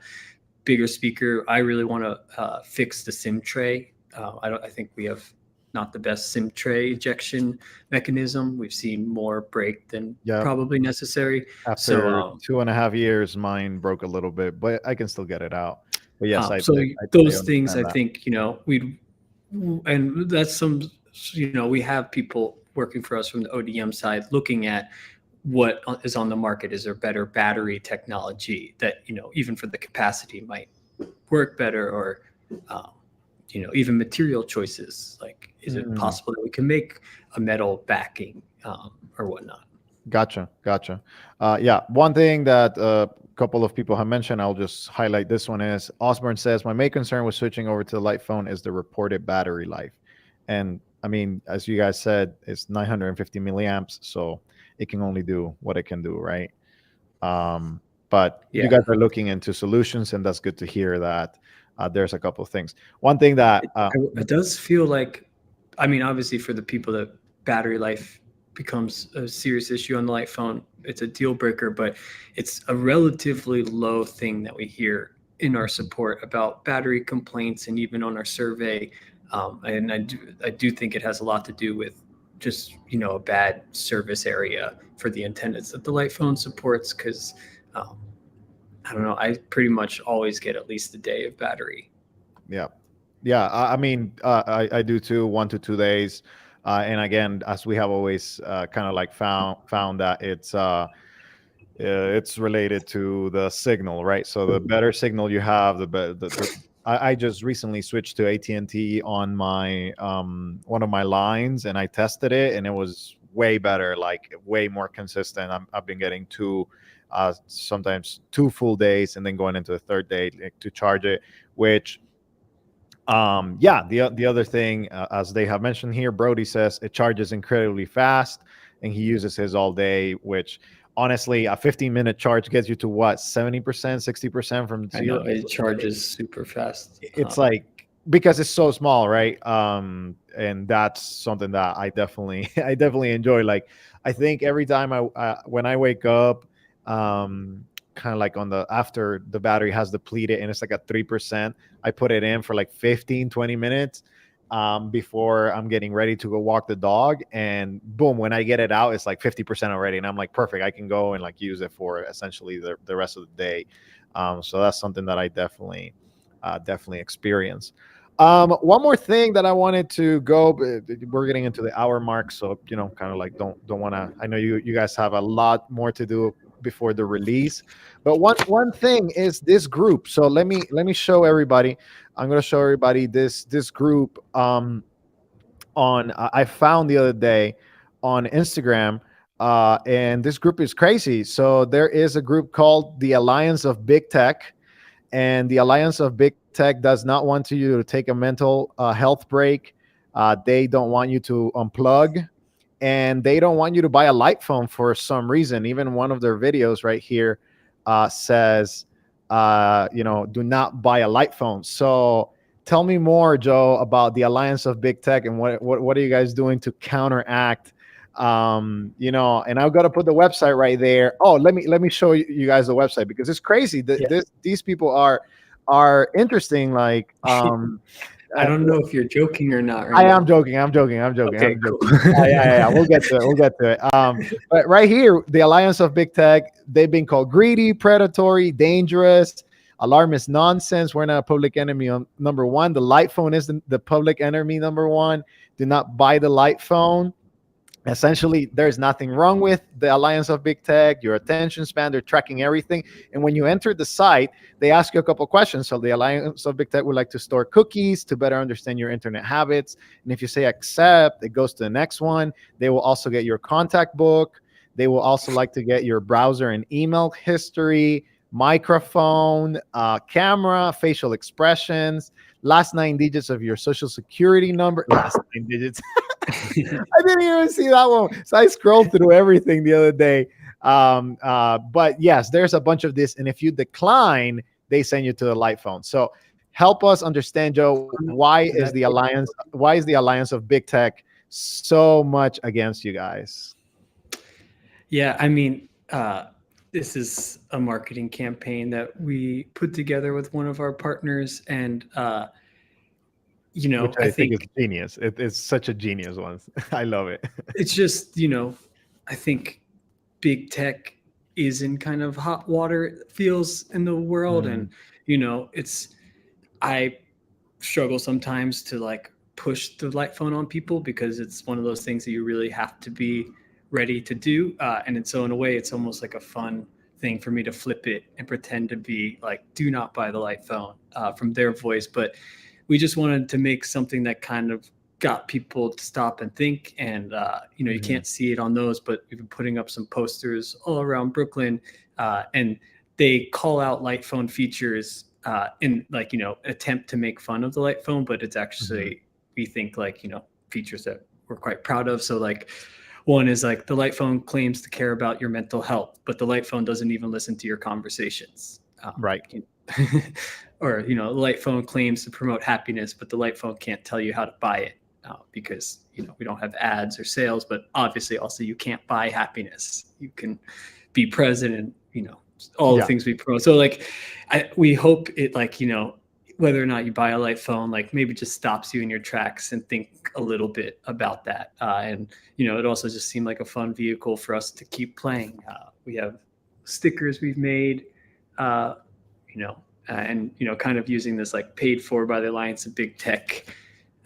bigger speaker. I really want to fix the SIM tray. I think we have not the best SIM tray ejection mechanism. We've seen more break than Yeah. probably necessary. So, After 2.5 years, mine broke a little bit, but I can still get it out. But yes, So I those things, understand I that. think, we'd, and that's some, we have people working for us from the ODM side looking at what is on the market. Is there better battery technology that, even for the capacity might work better, or, um, even material choices. Like, is it Mm. possible that we can make a metal backing, or whatnot? Gotcha, gotcha. Yeah, one thing that a couple of people have mentioned, I'll just highlight this one is Osborne says, my main concern with switching over to the light phone is the reported battery life. And I mean, as you guys said, it's 950 milliamps, so it can only do what it can do, right? But you Yeah. guys are looking into solutions, and that's good to hear that there's a couple of things. One thing that, It does feel like, I mean, obviously for the people that battery life becomes a serious issue on the light phone, it's a deal breaker, but it's a relatively low thing that we hear in our support about battery complaints and even on our survey. And I do think it has a lot to do with just, a bad service area for the antennas that the light phone supports. Cause um, I don't know, I pretty much always get at least a day of battery. yeah, yeah. I mean, I do too, 1 to 2 days. And again, as we have always kind of like found that it's related to the signal, right? So the better signal you have, the better. I just recently switched to AT&T on my one of my lines, and I tested it, and it was way better, like way more consistent. I've been getting sometimes 2 full days, and then going into the third day like, to charge it, which yeah, the other thing, as they have mentioned here, Brody says it charges incredibly fast, and he uses his all day. Which honestly, a 15-minute charge gets you to what, 70%, 60% from I know zero. it charges super fast. It's like because it's so small, right? And that's something that I definitely I definitely enjoy. Like I think every time when I wake up, kind of like on the after the battery has depleted and it's like at 3%, I put it in for like 15, 20 minutes, before I'm getting ready to go walk the dog, and boom, when I get it out, it's like 50% already, and I'm like, perfect, I can go and like use it for essentially the rest of the day. So that's something that I definitely experience. One more thing that I wanted to go, we're getting into the hour mark, so kind of like don't want to. I know you guys have a lot more to do before the release, but one thing is this group. So let me show everybody. I'm going to show everybody this group on I found the other day on Instagram. And this group is crazy. So there is a group called the Alliance of Big Tech, and the Alliance of Big Tech does not want you to take a mental health break. They don't want you to unplug, and they don't want you to buy a light phone for some reason. Even one of their videos right here says, do not buy a light phone. So tell me more, Joe, about the Alliance of Big Tech, and what are you guys doing to counteract? And I've got to put the website right there. Oh, let me show you guys the website, because it's crazy. Yeah. These people are interesting. Like, I don't know if you're joking or not I right am now. joking. I'm joking. I'm joking. Okay, I'm cool. joking. Yeah. We'll get to it. We'll get to it. But right here, the Alliance of Big Tech, they've been called greedy, predatory, dangerous, alarmist nonsense. We're not a public enemy on number one. The light phone is the public enemy number one. Do not buy the light phone. Essentially, there's nothing wrong with the Alliance of Big Tech. Your attention span, they're tracking everything. And when you enter the site, they ask you a couple questions. So the Alliance of Big Tech would like to store cookies to better understand your internet habits. And if you say accept, it goes to the next one. They will also get your contact book. They will also like to get your browser and email history, microphone, camera, facial expressions, last 9 digits of your social security number, last 9 digits. I didn't even see that one. So I scrolled through everything the other day. But yes, there's a bunch of this. And if you decline, they send you to the light phone. So help us understand, Joe, why is the Alliance of Big Tech so much against you guys? Yeah, I mean, this is a marketing campaign that we put together with one of our partners, and Which I I think is think genius. It's such a genius one. I love it. it's just, I think big tech is in kind of hot water, it feels, in the world. And Mm, it's I struggle sometimes to like push the light phone on people, because it's one of those things that you really have to be ready to do. So in a way, it's almost like a fun thing for me to flip it and pretend to be like, do not buy the light phone, from their voice. But we just wanted to make something that kind of got people to stop and think. And you mhm. can't see it on those, but we've been putting up some posters all around Brooklyn, and they call out light phone features, in like, attempt to make fun of the light phone, but it's Mhm. actually, we think, like, features that we're quite proud of. So like, one is like, the light phone claims to care about your mental health, but the light phone doesn't even listen to your conversations. Right. Or, the light phone claims to promote happiness, but the light phone can't tell you how to buy it, because, we don't have ads or sales. But obviously, also, you can't buy happiness. You can be present, and, all the Yeah. things we promote. So like, we hope it, like, whether or not you buy a light phone, like, maybe just stops you in your tracks and think a little bit about that. And it also just seemed like a fun vehicle for us to keep playing. We have stickers we've made, uh, you know, and kind of using this like paid for by the Alliance of Big Tech,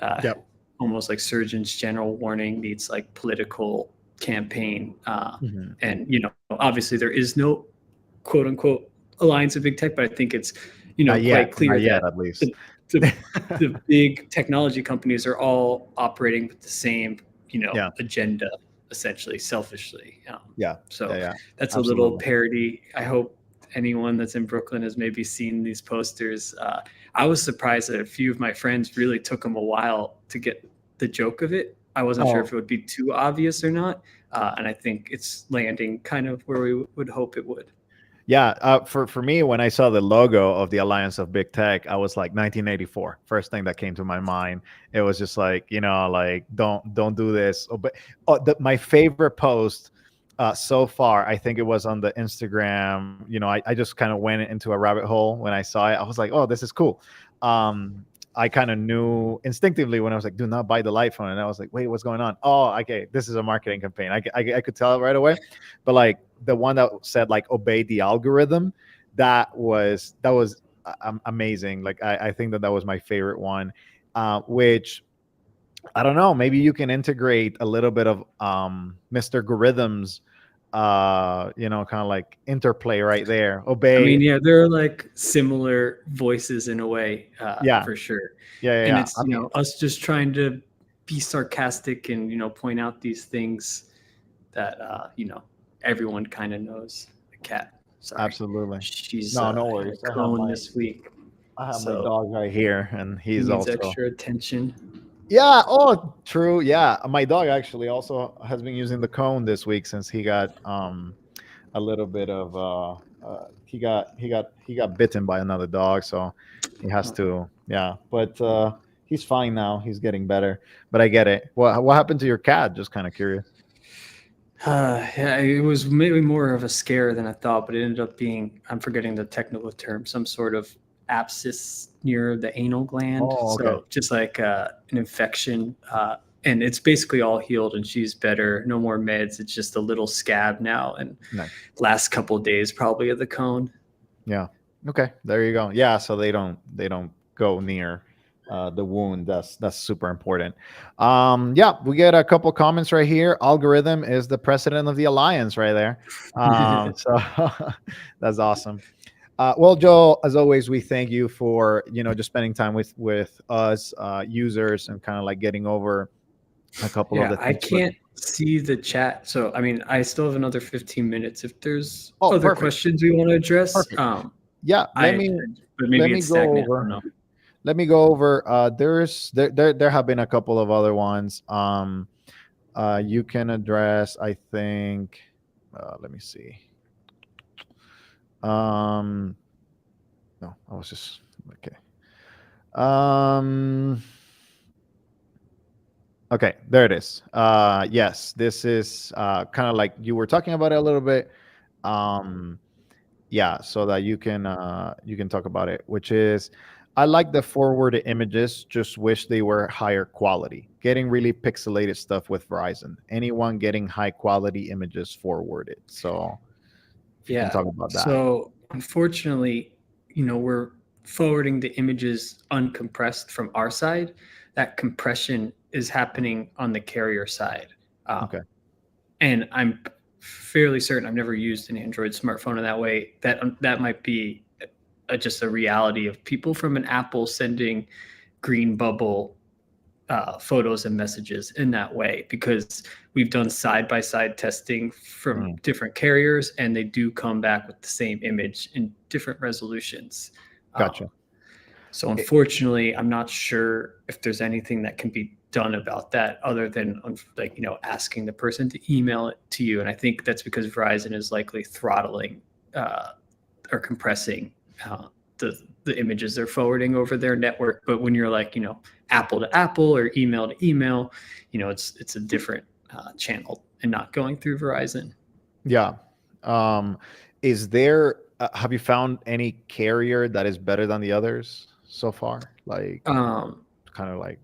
uh, Yep. almost like Surgeon's General warning meets like political campaign. Mhm. And obviously there is no quote unquote Alliance of Big Tech, but I think it's Not yet. quite clear Not yet, that at least. the, the the big technology companies are all operating with the same Yeah. agenda, essentially, selfishly. Yeah. Yeah. So Yeah. that's a little Absolutely. parody. I hope anyone that's in Brooklyn has maybe seen these posters. I was surprised that a few of my friends really took them a while to get the joke of it. I wasn't sure Oh, if it would be too obvious or not. And I think it's landing kind of where we would hope it would. yeah. For me, when I saw the logo of the Alliance of Big Tech, I was like 1984. First thing that came to my mind. It was just like, like don't do this. Oh, but my favorite post so far, I think it was on the Instagram. I just kind of went into a rabbit hole when I saw it. I was like, oh, this is cool. I kind of knew instinctively when I was like, "Do not buy the light phone," and I was like, "Wait, what's going on?" Oh, okay, this is a marketing campaign. I could tell it right away. But like the one that said like obey the algorithm, that was amazing. Like I think that was my favorite one, which I don't know. Maybe you can integrate a little bit of Mr. Algorithms, kind of like interplay right there. I Obey. mean, yeah, there are like similar voices in a way, Yeah, for sure. yeah, yeah, And yeah. it's, us just trying to be sarcastic and, point out these things that, everyone kind of knows. The cat, sorry, Absolutely. she's No, no had a worries. cone this week, I have my so dog right here, and he he's needs also extra attention. yeah. Oh, true. Yeah, my dog actually also has been using the cone this week since he got a little bit of he got bitten by another dog, so he has to yeah. But he's fine now. He's getting better. But I get it. What happened to your cat? Just kind of curious. Yeah, it was maybe more of a scare than I thought, but it ended up being, I'm forgetting the technical term, some sort of abscess near the anal gland. Oh, okay. So just like an infection. And it's basically all healed and she's better. No more meds. It's just a little scab now. And Nice. last couple of days probably of the cone. Yeah. Okay. There you go. Yeah. So they don't go near the wound. That's super important. Yeah. We get a couple comments right here. Algorithm is the president of the alliance right there. So that's awesome. Well, Joe, as always, we thank you for just spending time with us users and kind of like getting over a couple of Yeah, the I things. But can't see the chat. So, I mean, I still have another 15 minutes. If there's oh, other perfect, questions we want to address, perfect. Yeah. but Let maybe me it's go stagnant. I don't over. know. Let me go over. There have been a couple of other ones. You can address. I think. Let me see. Um, no, I was just okay. Um, okay, there it is. Yes, this is kind of like you were talking about it a little bit. Um, yeah, so that you can talk about it, which is I like the forwarded images, just wish they were higher quality. Getting really pixelated stuff with Verizon. Anyone getting high quality images forwarded. So if you can Yeah. talk about that. So unfortunately, we're forwarding the images uncompressed from our side. That compression is happening on the carrier side. Um, Okay. and I'm fairly certain I've never used an Android smartphone in that way. That might be just a reality of people from an Apple sending green bubble photos and messages in that way because we've done side by side testing from Mm, different carriers and they do come back with the same image in different resolutions. gotcha. So It- unfortunately, I'm not sure if there's anything that can be done about that other than like asking the person to email it to you. And I think that's because Verizon is likely throttling uh, or compressing uh, the images they're forwarding over their network. But when you're like Apple to Apple or email to email, it's a different channel and not going through Verizon. yeah. Um, is there? Have you found any carrier that is better than the others so far? Like Um, kind of like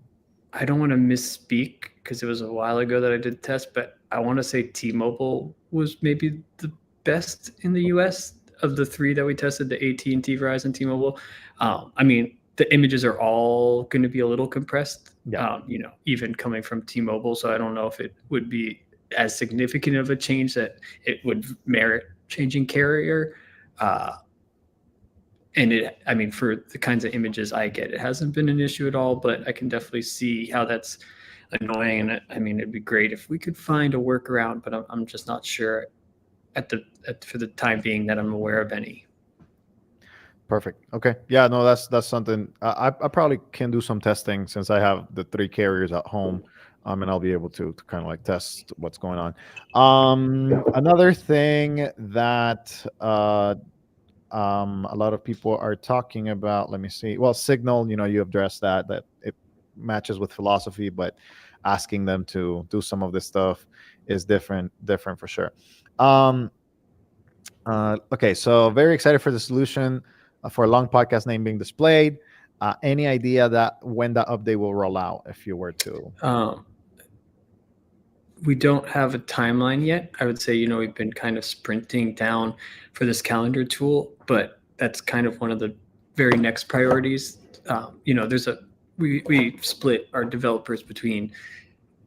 I don't want to misspeak because it was a while ago that I did test, but I want to say T-Mobile was maybe the best in the U.S. of the three that we tested: the AT&T, Verizon, T-Mobile. I mean, the images are all going to be a little compressed, yeah. even coming from T-Mobile. So I don't know if it would be as significant of a change that it would merit changing carrier. Uh, and I mean, for the kinds of images I get, it hasn't been an issue at all, but I can definitely see how that's annoying. And I mean, it'd be great if we could find a workaround, but I'm just not sure for the time being that I'm aware of any. Perfect. Okay. Yeah. No, that's something I probably can do some testing since I have the three carriers at home, and I'll be able to kind of like test what's going on. Another thing that a lot of people are talking about. Let me see. Well, Signal. You addressed that it matches with philosophy, but asking them to do some of this stuff is different for sure. Um, okay, so very excited for the solution for a long podcast name being displayed. Any idea that when that update will roll out, if you were to? Um, we don't have a timeline yet. I would say, we've been kind of sprinting down for this calendar tool, but that's kind of one of the very next priorities. There's we split our developers between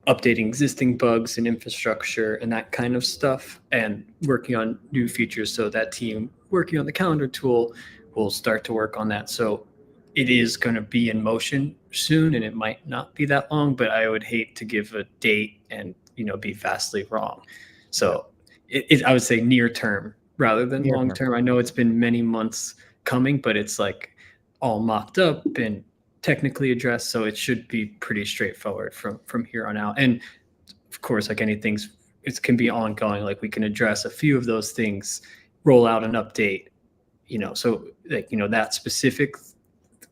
updating existing bugs and infrastructure and that kind of stuff and working on new features. So that team working on the calendar tool will start to work on that. So it is going to be in motion soon, and it might not be that long, but I would hate to give a date and be vastly wrong. Yeah. So I would say near term rather than Near long term. term. I know it's been many months coming, but it's like all mocked up and technically addressed, so it should be pretty straightforward from here on out. And of course, like anything's, it can be ongoing. Like we can address a few of those things, roll out an update. So like that specific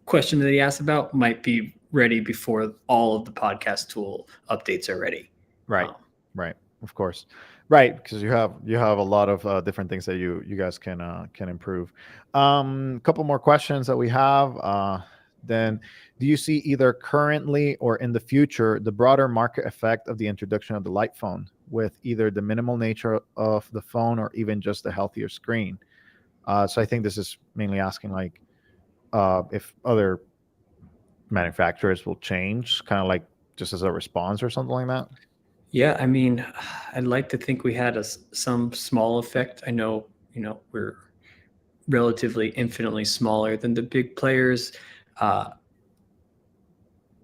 question that he asked about might be ready before all of the podcast tool updates are ready. Right. Um, Right. Of course. Right, because you have a lot of different things that you guys can improve. Couple more questions that we have. Then, do you see either currently or in the future the broader market effect of the introduction of the light phone, with either the minimal nature of the phone or even just a healthier screen? So I think this is mainly asking like if other manufacturers will change, kind of like just as a response or something like that. Yeah, I mean, I'd like to think we had some small effect. I know, we're relatively infinitely smaller than the big players. Uh,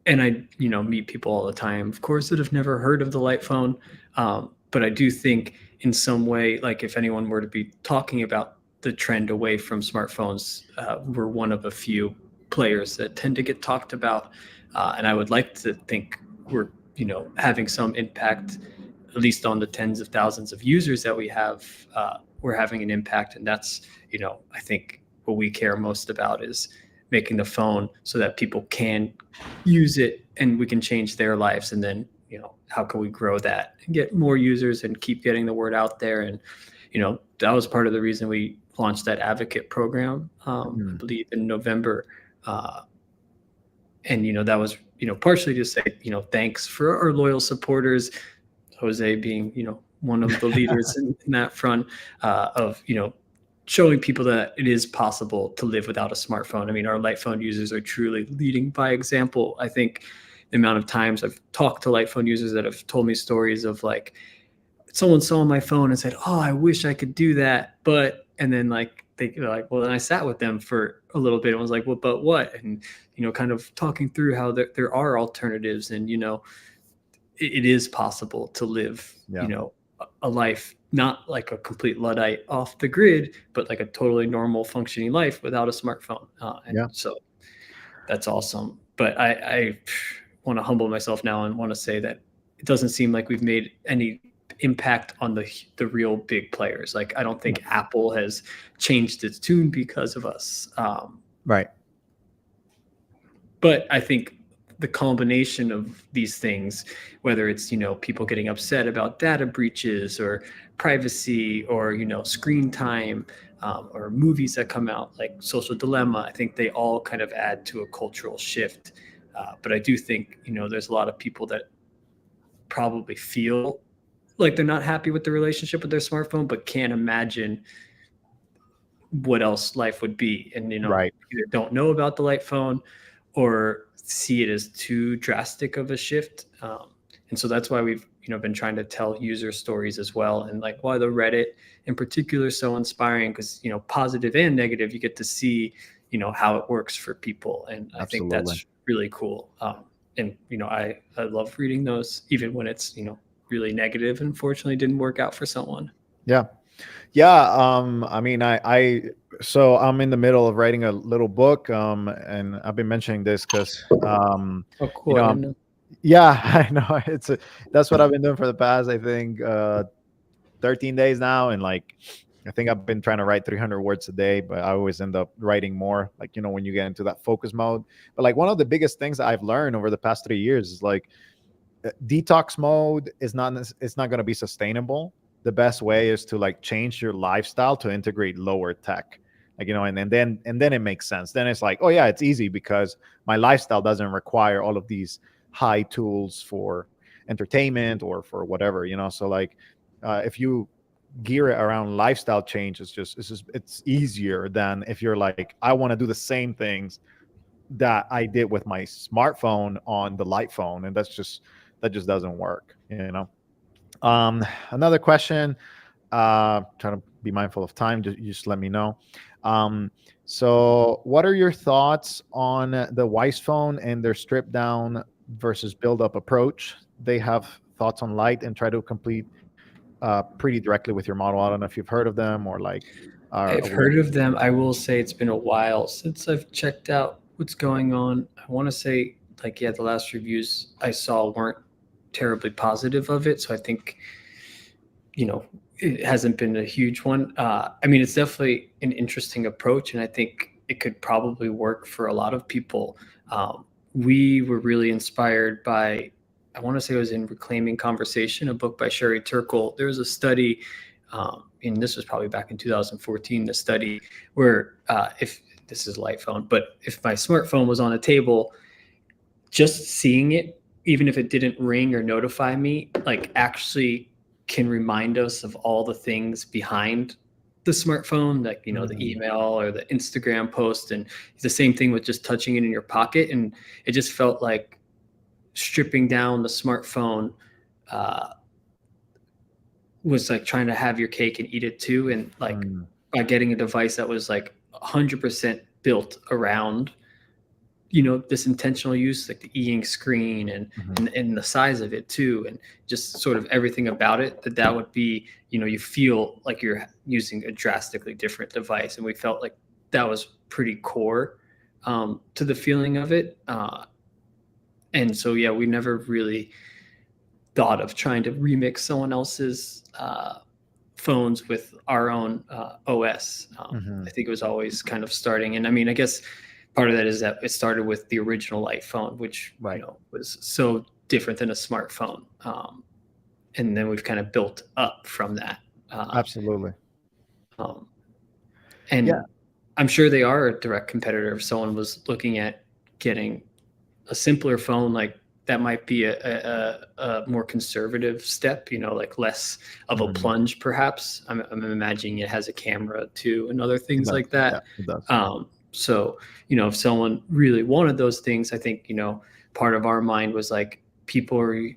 and I, meet people all the time, of course, that have never heard of the light phone. But I do think in some way, like if anyone were to be talking about the trend away from smartphones, we're one of a few players that tend to get talked about. And I would like to think we're, having some impact, at least on the tens of thousands of users that we have. We're having an impact. And that's, I think what we care most about is making the phone so that people can use it and we can change their lives. And then, how can we grow that and get more users and keep getting the word out there? And, that was part of the reason we launched that advocate program, I Mhm. believe in November. And, that was, partially to say, thanks for our loyal supporters, Jose being, one of the leaders in that front, of, showing people that it is possible to live without a smartphone. I mean, our light phone users are truly leading by example. I think the amount of times I've talked to light phone users that have told me stories of like, someone saw my phone and said, "Oh, I wish I could do that," and then like they're like, well, then I sat with them for a little bit and was like, well, but what? And kind of talking through how there are alternatives, and it is possible to live, Yeah. a life not like a complete Luddite off the grid, but like a totally normal functioning life without a smartphone. And Yeah. so that's awesome. But I want to humble myself now and want to say that it doesn't seem like we've made any impact on the real big players. Like I don't think Apple has changed its tune because of us. Right. But I think the combination of these things, whether it's people getting upset about data breaches or privacy or screen time, or movies that come out like Social Dilemma, I think they all kind of add to a cultural shift. But I do think there's a lot of people that probably feel like they're not happy with the relationship with their smartphone, but can't imagine what else life would be, and Right. either don't know about the light phone or see it as too drastic of a shift. And so that's why we've been trying to tell user stories as well, and like why the Reddit in particular is so inspiring, because positive and negative, you get to see how it works for people, and I think Absolutely. that's really cool. And I love reading those, even when it's really negative. Unfortunately, didn't work out for someone. Yeah. Yeah. I mean, so I'm in the middle of writing a little book. And I've been mentioning this because, Oh, you cool! know, I I'm, didn't know. yeah, I know that's what I've been doing for the past, I think, 13 days now. And like, I think I've been trying to write 300 words a day, but I always end up writing more, like, when you get into that focus mode. But like, one of the biggest things that I've learned over the past 3 years is like, detox mode is it's not going to be sustainable. The best way is to like change your lifestyle to integrate lower tech. like, and then it makes sense. Then it's like, oh yeah, it's easy because my lifestyle doesn't require all of these high tools for entertainment or for whatever, so like if you gear it around lifestyle change, it's easier than if you're like, I want to do the same things that I did with my smartphone on the light phone, and that just doesn't work. Another question. Trying to be mindful of time. Just let me know. So, what are your thoughts on the Wise phone and their strip down versus build up approach? They have thoughts on light and try to complete pretty directly with your model. I don't know if you've heard of them or like are I've aware. heard of them. I will say it's been a while since I've checked out what's going on. I want to say, like, yeah, the last reviews I saw weren't terribly positive of it. So I think, it hasn't been a huge one. I mean, it's definitely an interesting approach, and I think it could probably work for a lot of people. We were really inspired by, I want to say it was in Reclaiming Conversation, a book by Sherry Turkle. There was a study, and this was probably back in 2014, the study where if this is light phone, but if my smartphone was on a table, just seeing it, even if it didn't ring or notify me, like actually can remind us of all the things behind the smartphone, like, the email or the Instagram post. And it's the same thing with just touching it in your pocket. And it just felt like stripping down the smartphone was like trying to have your cake and eat it too. And like by getting a device that was like 100% built around, this intentional use, like the e-ink screen and the size of it too, and just sort of everything about it, that would be, you feel like you're using a drastically different device. And we felt like that was pretty core to the feeling of it. And so, yeah, we never really thought of trying to remix someone else's phones with our own OS. I think it was always kind of starting. And I mean, I guess part of that is that it started with the original iPhone, which was so different than a smartphone. And then we've kind of built up from that. Absolutely. And I'm sure they are a direct competitor. If someone was looking at getting a simpler phone, like that might be a more conservative step, like less of a plunge, perhaps. I'm imagining it has a camera too and other things like that. Yeah, it does. So, if someone really wanted those things, I think, part of our mind was like, people are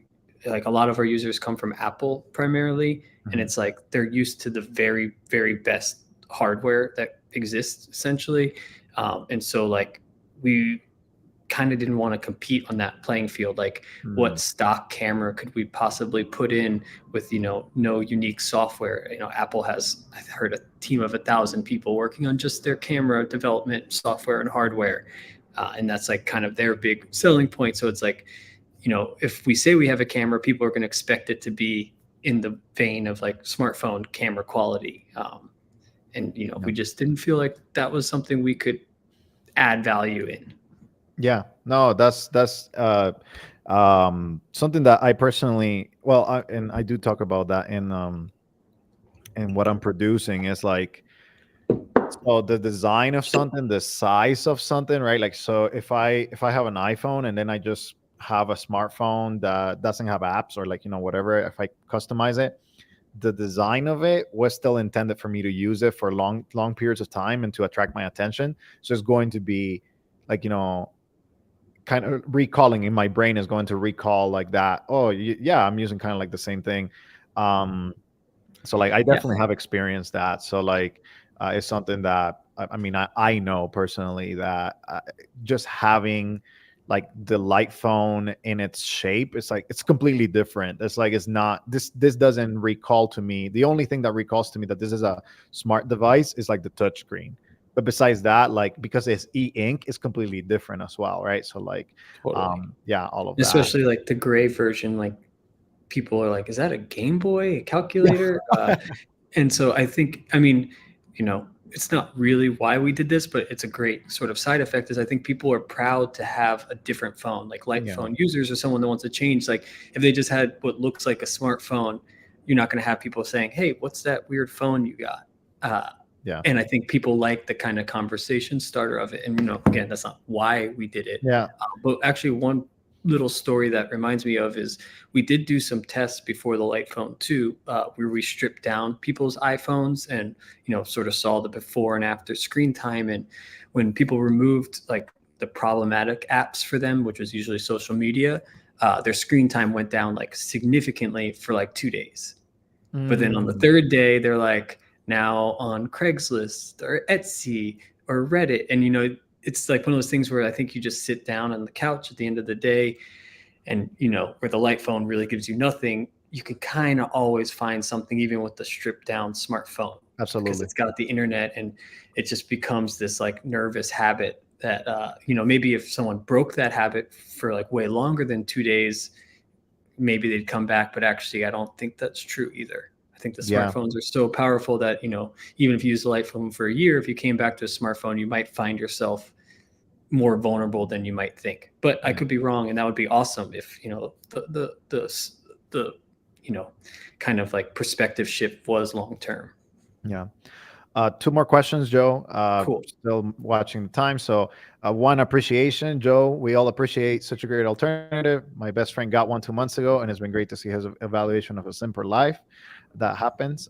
like, a lot of our users come from Apple primarily. And it's like, they're used to the very, very best hardware that exists essentially. And so like, we kind of didn't want to compete on that playing field. Like what stock camera could we possibly put in with, no unique software? Apple has, I've heard, a team of 1,000 people working on just their camera development software and hardware. And that's like kind of their big selling point. So it's like, if we say we have a camera, people are going to expect it to be in the vein of like smartphone camera quality. We just didn't feel like that was something we could add value in. Yeah, no, that's something that I personally, and I do talk about that in what I'm producing is like, so the design of something, the size of something, right? Like, so if I have an iPhone and then I just have a smartphone that doesn't have apps or like, whatever, if I customize it, the design of it was still intended for me to use it for long periods of time and to attract my attention. So it's going to be like, kind of recalling in my brain is going to recall like that. Oh yeah, I'm using kind of like the same thing. So like I definitely have experienced that. So like it's something that I know personally that just having like the light phone in its shape, it's like it's completely different. It's like it's not this doesn't recall to me. The only thing that recalls to me that this is a smart device is like the touch screen. But besides that, like because it's e-ink, it's completely different as well, right? So like Totally. all of that. Especially like the gray version, like people are like, is that a Game Boy, a calculator? And so I think, it's not really why we did this, but it's a great sort of side effect is I think people are proud to have a different phone, like light phone users or someone that wants to change. Like if they just had what looks like a smartphone, you're not going to have people saying, hey, what's that weird phone you got? Yeah. And I think people like the kind of conversation starter of it. And, again, that's not why we did it. Yeah. But actually, one little story that reminds me of is we did do some tests before the Light Phone 2, where we stripped down people's iPhones and, sort of saw the before and after screen time. And when people removed like the problematic apps for them, which was usually social media, their screen time went down like significantly for like 2 days. But then on the third day, they're like now on Craigslist or Etsy or Reddit. And, it's like one of those things where I think you just sit down on the couch at the end of the day and, where the Light Phone really gives you nothing, you can kind of always find something, even with the stripped down smartphone. Because Absolutely. it's got the internet, and it just becomes this like nervous habit that, maybe if someone broke that habit for like way longer than 2 days, maybe they'd come back. But actually, I don't think that's true either. I think the Yeah. smartphones are so powerful that, even if you use the Light Phone for a year, if you came back to a smartphone, you might find yourself more vulnerable than you might think. But I could be wrong, and that would be awesome if, the kind of like perspective shift was long term. Yeah. Two more questions, Joe. Cool. Still watching the time. So, one, appreciation, Joe. We all appreciate such a great alternative. My best friend got one 2 months ago, and it's been great to see his evaluation of a simpler life. That happens.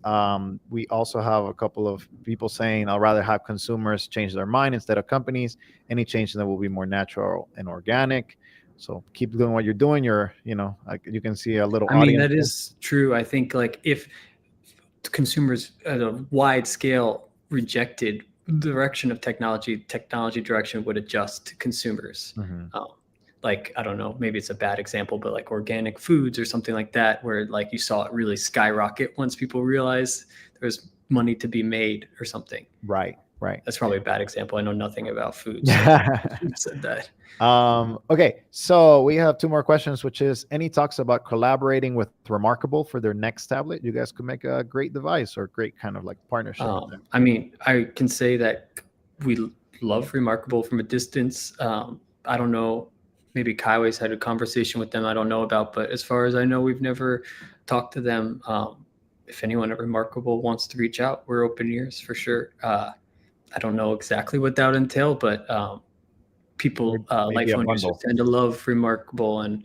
We also have a couple of people saying, "I'd rather have consumers change their mind instead of companies. Any change that will be more natural and organic." So keep doing what you're doing. Like you can see a little I mean, audience. that is true. I think like if consumers at a wide scale rejected the direction of technology direction would adjust to consumers. Mhm. Like, I don't know, maybe it's a bad example, but like organic foods or something like that, where like you saw it really skyrocket once people realized there was money to be made or something. Right. That's probably a bad example. I know nothing about food, so I said that. Okay, so we have two more questions, which is any talks about collaborating with Remarkable for their next tablet? You guys could make a great device or great kind of like partnership. I mean, I can say that we love Remarkable from a distance. I don't know, maybe Kaiway's had a conversation with them I don't know about, but as far as I know, we've never talked to them. If anyone at Remarkable wants to reach out, we're open ears for sure. I don't know exactly what that would entail, but people, Maybe Light a Phone users bundle. tend to love Remarkable, and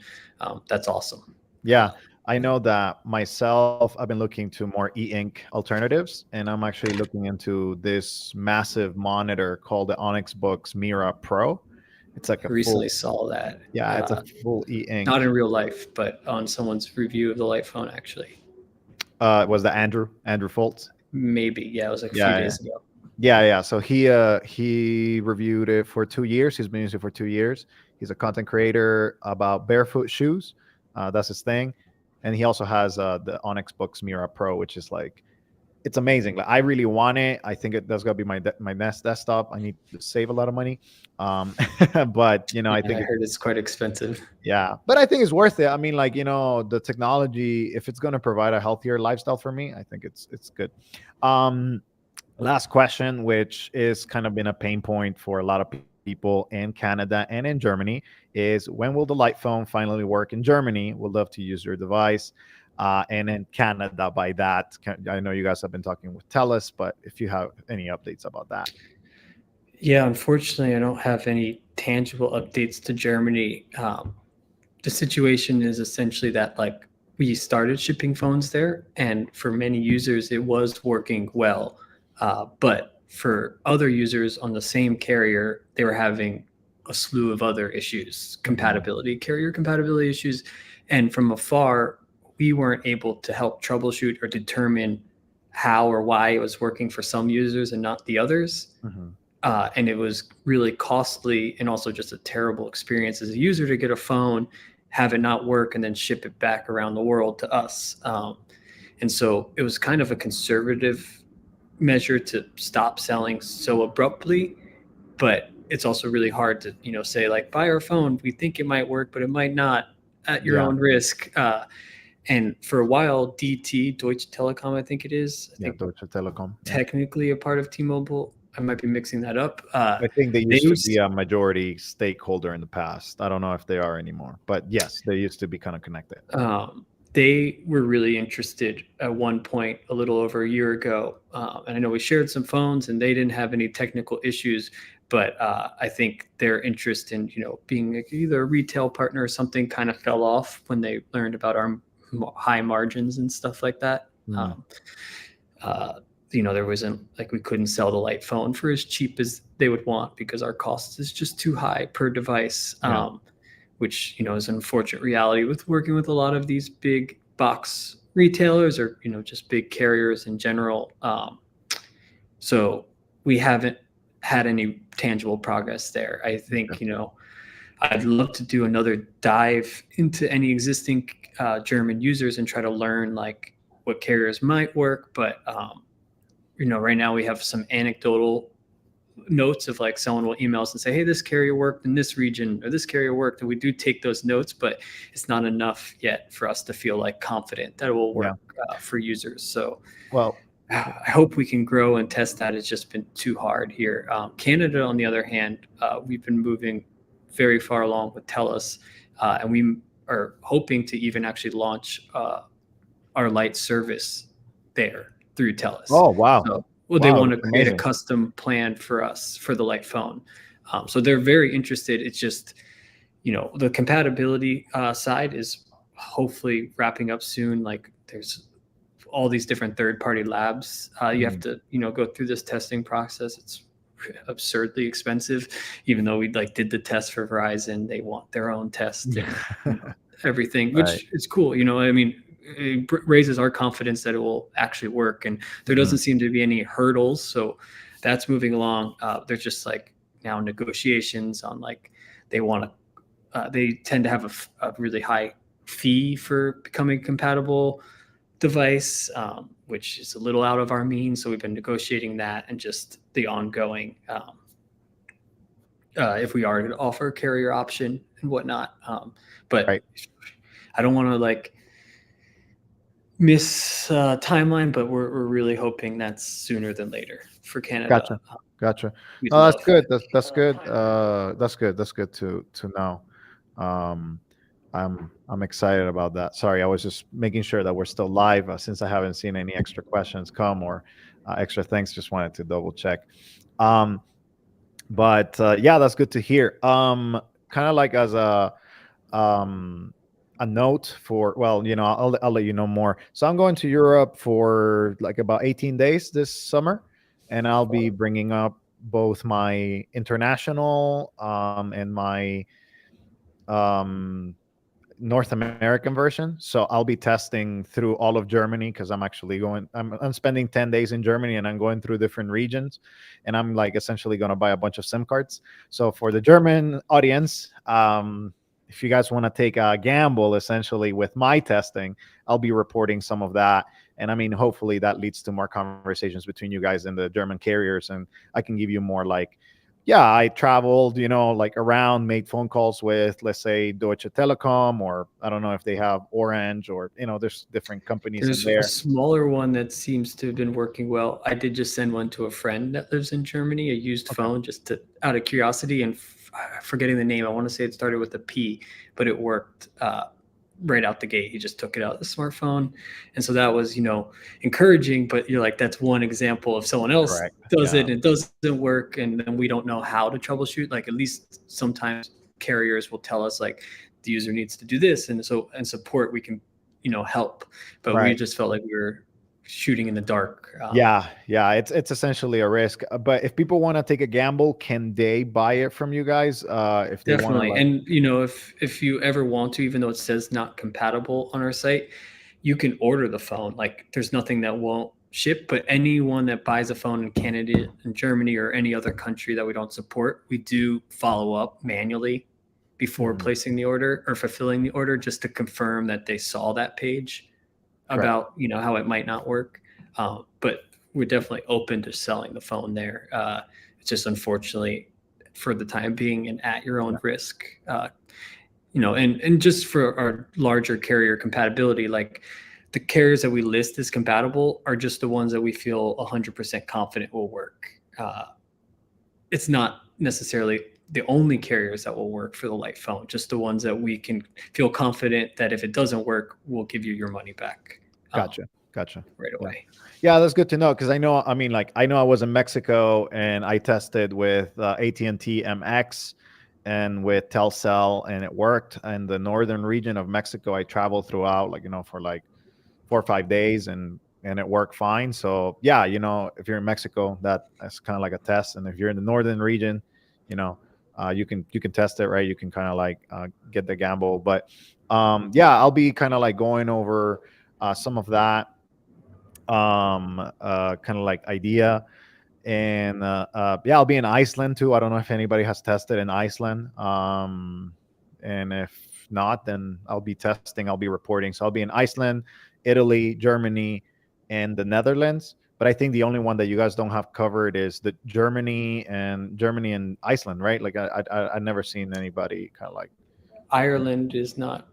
that's awesome. Yeah, I know that myself. I've been looking to more e-ink alternatives, and I'm actually looking into this massive monitor called the Onyx Books Mira Pro. It's like I a recently full, saw that. yeah, it's a full e-ink. Not in real life, but on someone's review of the Light Phone, actually. Was that Andrew Foltz? Maybe. Yeah, it was like a few Yeah, days ago. yeah. So he reviewed it for 2 years. He's been using it for 2 years. He's a content creator about barefoot shoes. That's his thing, and he also has the Onyx Books Mira Pro, which is like it's amazing. Like I really want it. I think that's gonna be my next desktop. I need to save a lot of money, but I think I heard it's quite expensive. yeah, but I think it's worth it. I mean, like the technology, if it's gonna provide a healthier lifestyle for me, I think it's good. Last question, which is kind of been a pain point for a lot of people in Canada and in Germany, is when will the Light Phone finally work in Germany? We'd love to use your device. And in Canada, by that, I know you guys have been talking with TELUS, but if you have any updates about that. Yeah, unfortunately, I don't have any tangible updates to Germany. The situation is essentially that like we started shipping phones there, and for many users, it was working well. But for other users on the same carrier, they were having a slew of other issues, carrier compatibility issues. And from afar, we weren't able to help troubleshoot or determine how or why it was working for some users and not the others. And it was really costly and also just a terrible experience as a user to get a phone, have it not work, and then ship it back around the world to us. And so it was kind of a conservative measure to stop selling so abruptly, but it's also really hard to say like buy our phone, we think it might work but it might not at your own risk. And for a while Deutsche Telekom, I think it is, Deutsche Telekom, technically a part of T-Mobile. I might be mixing that up. I think they used to be a majority stakeholder in the past. I don't know if they are anymore, but yes, they used to be kind of connected. they were really interested at one point a little over a year ago. And I know we shared some phones and they didn't have any technical issues, but I think their interest in, being either a retail partner or something kind of fell off when they learned about our high margins and stuff like that. Mm, Uh, there wasn't like we couldn't sell the light phone for as cheap as they would want because our cost is just too high per device. yeah. Which is an unfortunate reality with working with a lot of these big box retailers or just big carriers in general. So we haven't had any tangible progress there. I think I'd love to do another dive into any existing German users and try to learn like what carriers might work, but right now we have some anecdotal notes of like someone will email us and say, hey, this carrier worked in this region or this carrier worked, and we do take those notes, but it's not enough yet for us to feel like confident that it will work for users. So Well, I hope we can grow and test that. It's just been too hard here. Canada, on the other hand, we've been moving very far along with TELUS, and we are hoping to even actually launch our light service there through TELUS. oh wow. So, they Wow, want to that's create a amazing. custom plan for us for the light phone. So they're very interested. It's just, the compatibility side is hopefully wrapping up soon. Like there's all these different third-party labs. You have to, go through this testing process. It's absurdly expensive, even though we like did the test for Verizon. They want their own test and everything, which Right. is cool. I mean, it raises our confidence that it will actually work, and there doesn't seem to be any hurdles. So that's moving along. There's just like now negotiations on like they want to. They tend to have a really high fee for becoming compatible device, which is a little out of our means. So we've been negotiating that and just the ongoing, if we are to offer a carrier option and whatnot. But Right. I don't want to like miss timeline, but we're really hoping that's sooner than later for Canada. Gotcha. We'd Oh, that's love. good. That's good. That's good. That's good to know. Um, I'm excited about that. Sorry, I was just making sure that we're still live since I haven't seen any extra questions come or extra things. Just wanted to double check. Um, but yeah, that's good to hear. Kind of like as um a note for, well, I'll let you know more. So I'm going to Europe for like about 18 days this summer, and I'll be bringing up both my international and my um North American version. So I'll be testing through all of Germany because I'm spending 10 days in Germany, and I'm going through different regions, and I'm like essentially going to buy a bunch of SIM cards. So for the German audience, if you guys want to take a gamble essentially with my testing, I'll be reporting some of that. And I mean, hopefully that leads to more conversations between you guys and the German carriers, and I can give you more like, yeah, I traveled, like around, made phone calls with, let's say, Deutsche Telekom, or I don't know if they have Orange, or, there's different companies in There's a there. smaller one that seems to have been working well. I did just send one to a friend that lives in Germany, a used Okay. phone, just out of curiosity, and forgetting the name. I want to say it started with a P, but it worked right out the gate. He just took it out of the smartphone, and so that was encouraging. But you're like, that's one example of someone else Correct. does Yeah. it and it doesn't work, and then we don't know how to troubleshoot. Like at least sometimes carriers will tell us like the user needs to do this, and support we can help, but we Right. just felt like we were shooting in the dark. Yeah. It's essentially a risk. But if people want to take a gamble, can they buy it from you guys? If they want to, Definitely. like, And if you ever want to, even though it says not compatible on our site, you can order the phone. Like there's nothing that won't ship, but anyone that buys a phone in Canada and Germany or any other country that we don't support, we do follow up manually before placing the order or fulfilling the order, just to confirm that they saw that page about how it might not work. But we're definitely open to selling the phone there. It's just unfortunately for the time being and at your own risk. And just for our larger carrier compatibility, like the carriers that we list as compatible are just the ones that we feel 100% confident will work. It's not necessarily the only carriers that will work for the light phone, just the ones that we can feel confident that if it doesn't work, we'll give you your money back Gotcha. Gotcha. right Yeah. away. Yeah, that's good to know because I know. I mean, like I know I was in Mexico and I tested with AT&T MX and with Telcel, and it worked. In the northern region of Mexico, I traveled throughout, like for like 4 or 5 days, and it worked fine. So yeah, if you're in Mexico, that's kind of like a test. And if you're in the northern region, you know, you can test it, right? You can kind of like get the gamble. But yeah, I'll be kind of like going over some of that kind of like idea. And yeah, I'll be in Iceland too. I don't know if anybody has tested in Iceland. And if not, then I'll be testing, I'll be reporting. So I'll be in Iceland, Italy, Germany, and the Netherlands. But I think the only one that you guys don't have covered is the Germany and Iceland, right? Like I never seen anybody kind of like. Ireland is not,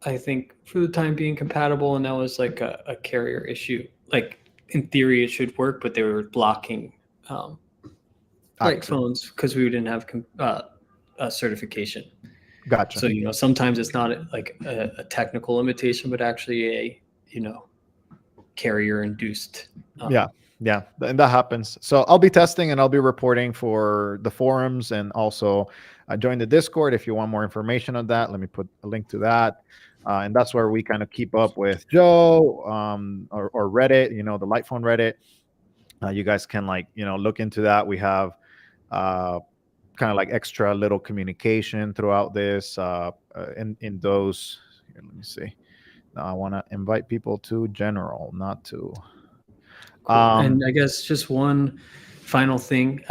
I think, for the time being compatible, and that was like a carrier issue. Like in theory, it should work, but they were blocking light Access. phones because we didn't have a certification. Gotcha. So sometimes it's not like a technical limitation, but actually a carrier induced. Yeah, yeah, and that happens. So I'll be testing and I'll be reporting for the forums, and also join the Discord if you want more information on that. Let me put a link to that. And that's where we kind of keep up with Joe, or Reddit, the Lightphone Reddit. You guys can look into that. We have kind of like extra little communication throughout this in those. Here, let me see. Now I want to invite people to general, not to. Cool. And I guess just one final thing.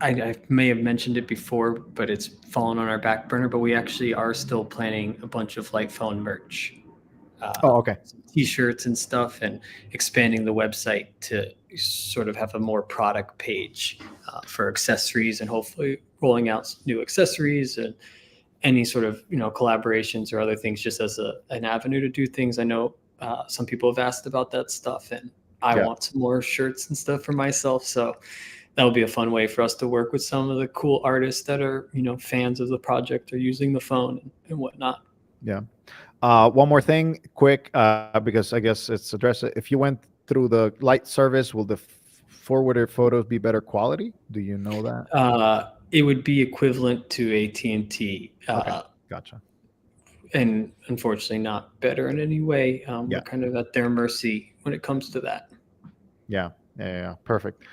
I may have mentioned it before, but it's fallen on our back burner. But we actually are still planning a bunch of light phone merch. Oh, okay. T-shirts and stuff, and expanding the website to sort of have a more product page for accessories, and hopefully rolling out new accessories and any sort of collaborations or other things, just as an avenue to do things. I know some people have asked about that stuff, and I want some more shirts and stuff for myself. So that'll be a fun way for us to work with some of the cool artists that are fans of the project or using the phone and whatnot. Yeah. One more thing, quick, because I guess it's addressed. If you went through the light service, will the forwarded photos be better quality? Do you know that? It would be equivalent to AT&T. Okay, gotcha. And unfortunately not better in any way. We're kind of at their mercy when it comes to that. Yeah. Perfect.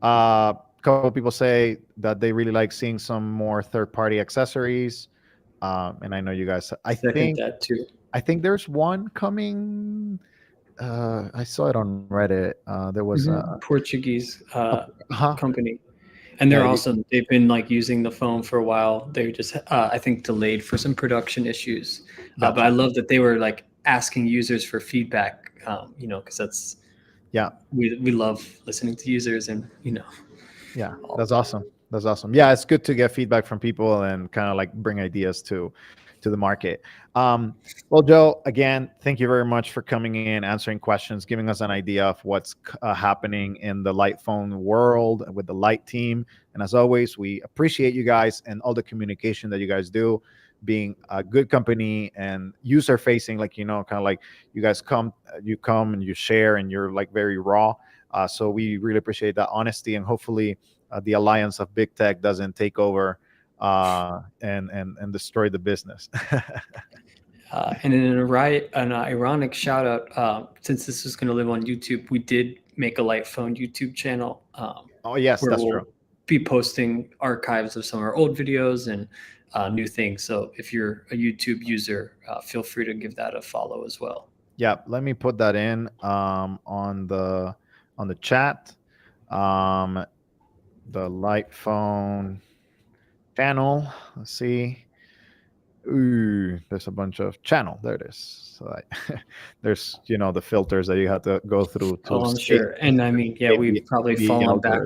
Couple people say that they really like seeing some more third-party accessories. And I know you guys. I think that too. I think there's one coming. I saw it on Reddit. There was a Portuguese company, and they're awesome. They've been using the phone for a while. They just I think delayed for some production issues. But I love that they were asking users for feedback. Because that's we love listening to users, and Yeah, that's awesome. That's awesome. Yeah, it's good to get feedback from people and kind of bring ideas to the market. Well, Joe, again, thank you very much for coming in, answering questions, giving us an idea of what's happening in the light phone world with the light team. And as always, we appreciate you guys and all the communication that you guys do, being a good company and user facing, kind of like you guys come and you share, and you're very raw. So we really appreciate that honesty, and hopefully the alliance of big tech doesn't take over and destroy the business. And in an ironic shout out, since this is going to live on YouTube, we did make a light phone YouTube channel. Oh yes, where that's we'll true. be posting archives of some of our old videos and new things. So if you're a YouTube user, feel free to give that a follow as well. Yeah, let me put that in on the chat. The light phone channel. Let's see. Ooh, there's a bunch of channel. There it is. So there's the filters that you have to go through to. I'm sure. And I mean, yeah, we've probably fallen back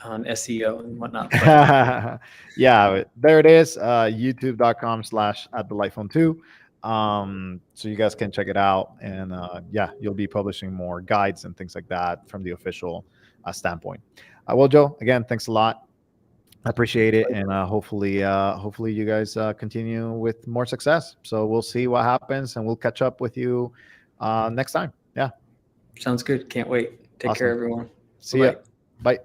on SEO and whatnot. Yeah, there it is. youtube.com/@thelighphone2. So you guys can check it out, and yeah, you'll be publishing more guides and things like that from the official standpoint. Well, Joe, again, thanks a lot. I appreciate it, and hopefully you guys continue with more success. So we'll see what happens, and we'll catch up with you next time. Yeah, Sounds good. Can't wait. Take care, awesome. everyone. See ya. Bye-bye. Bye.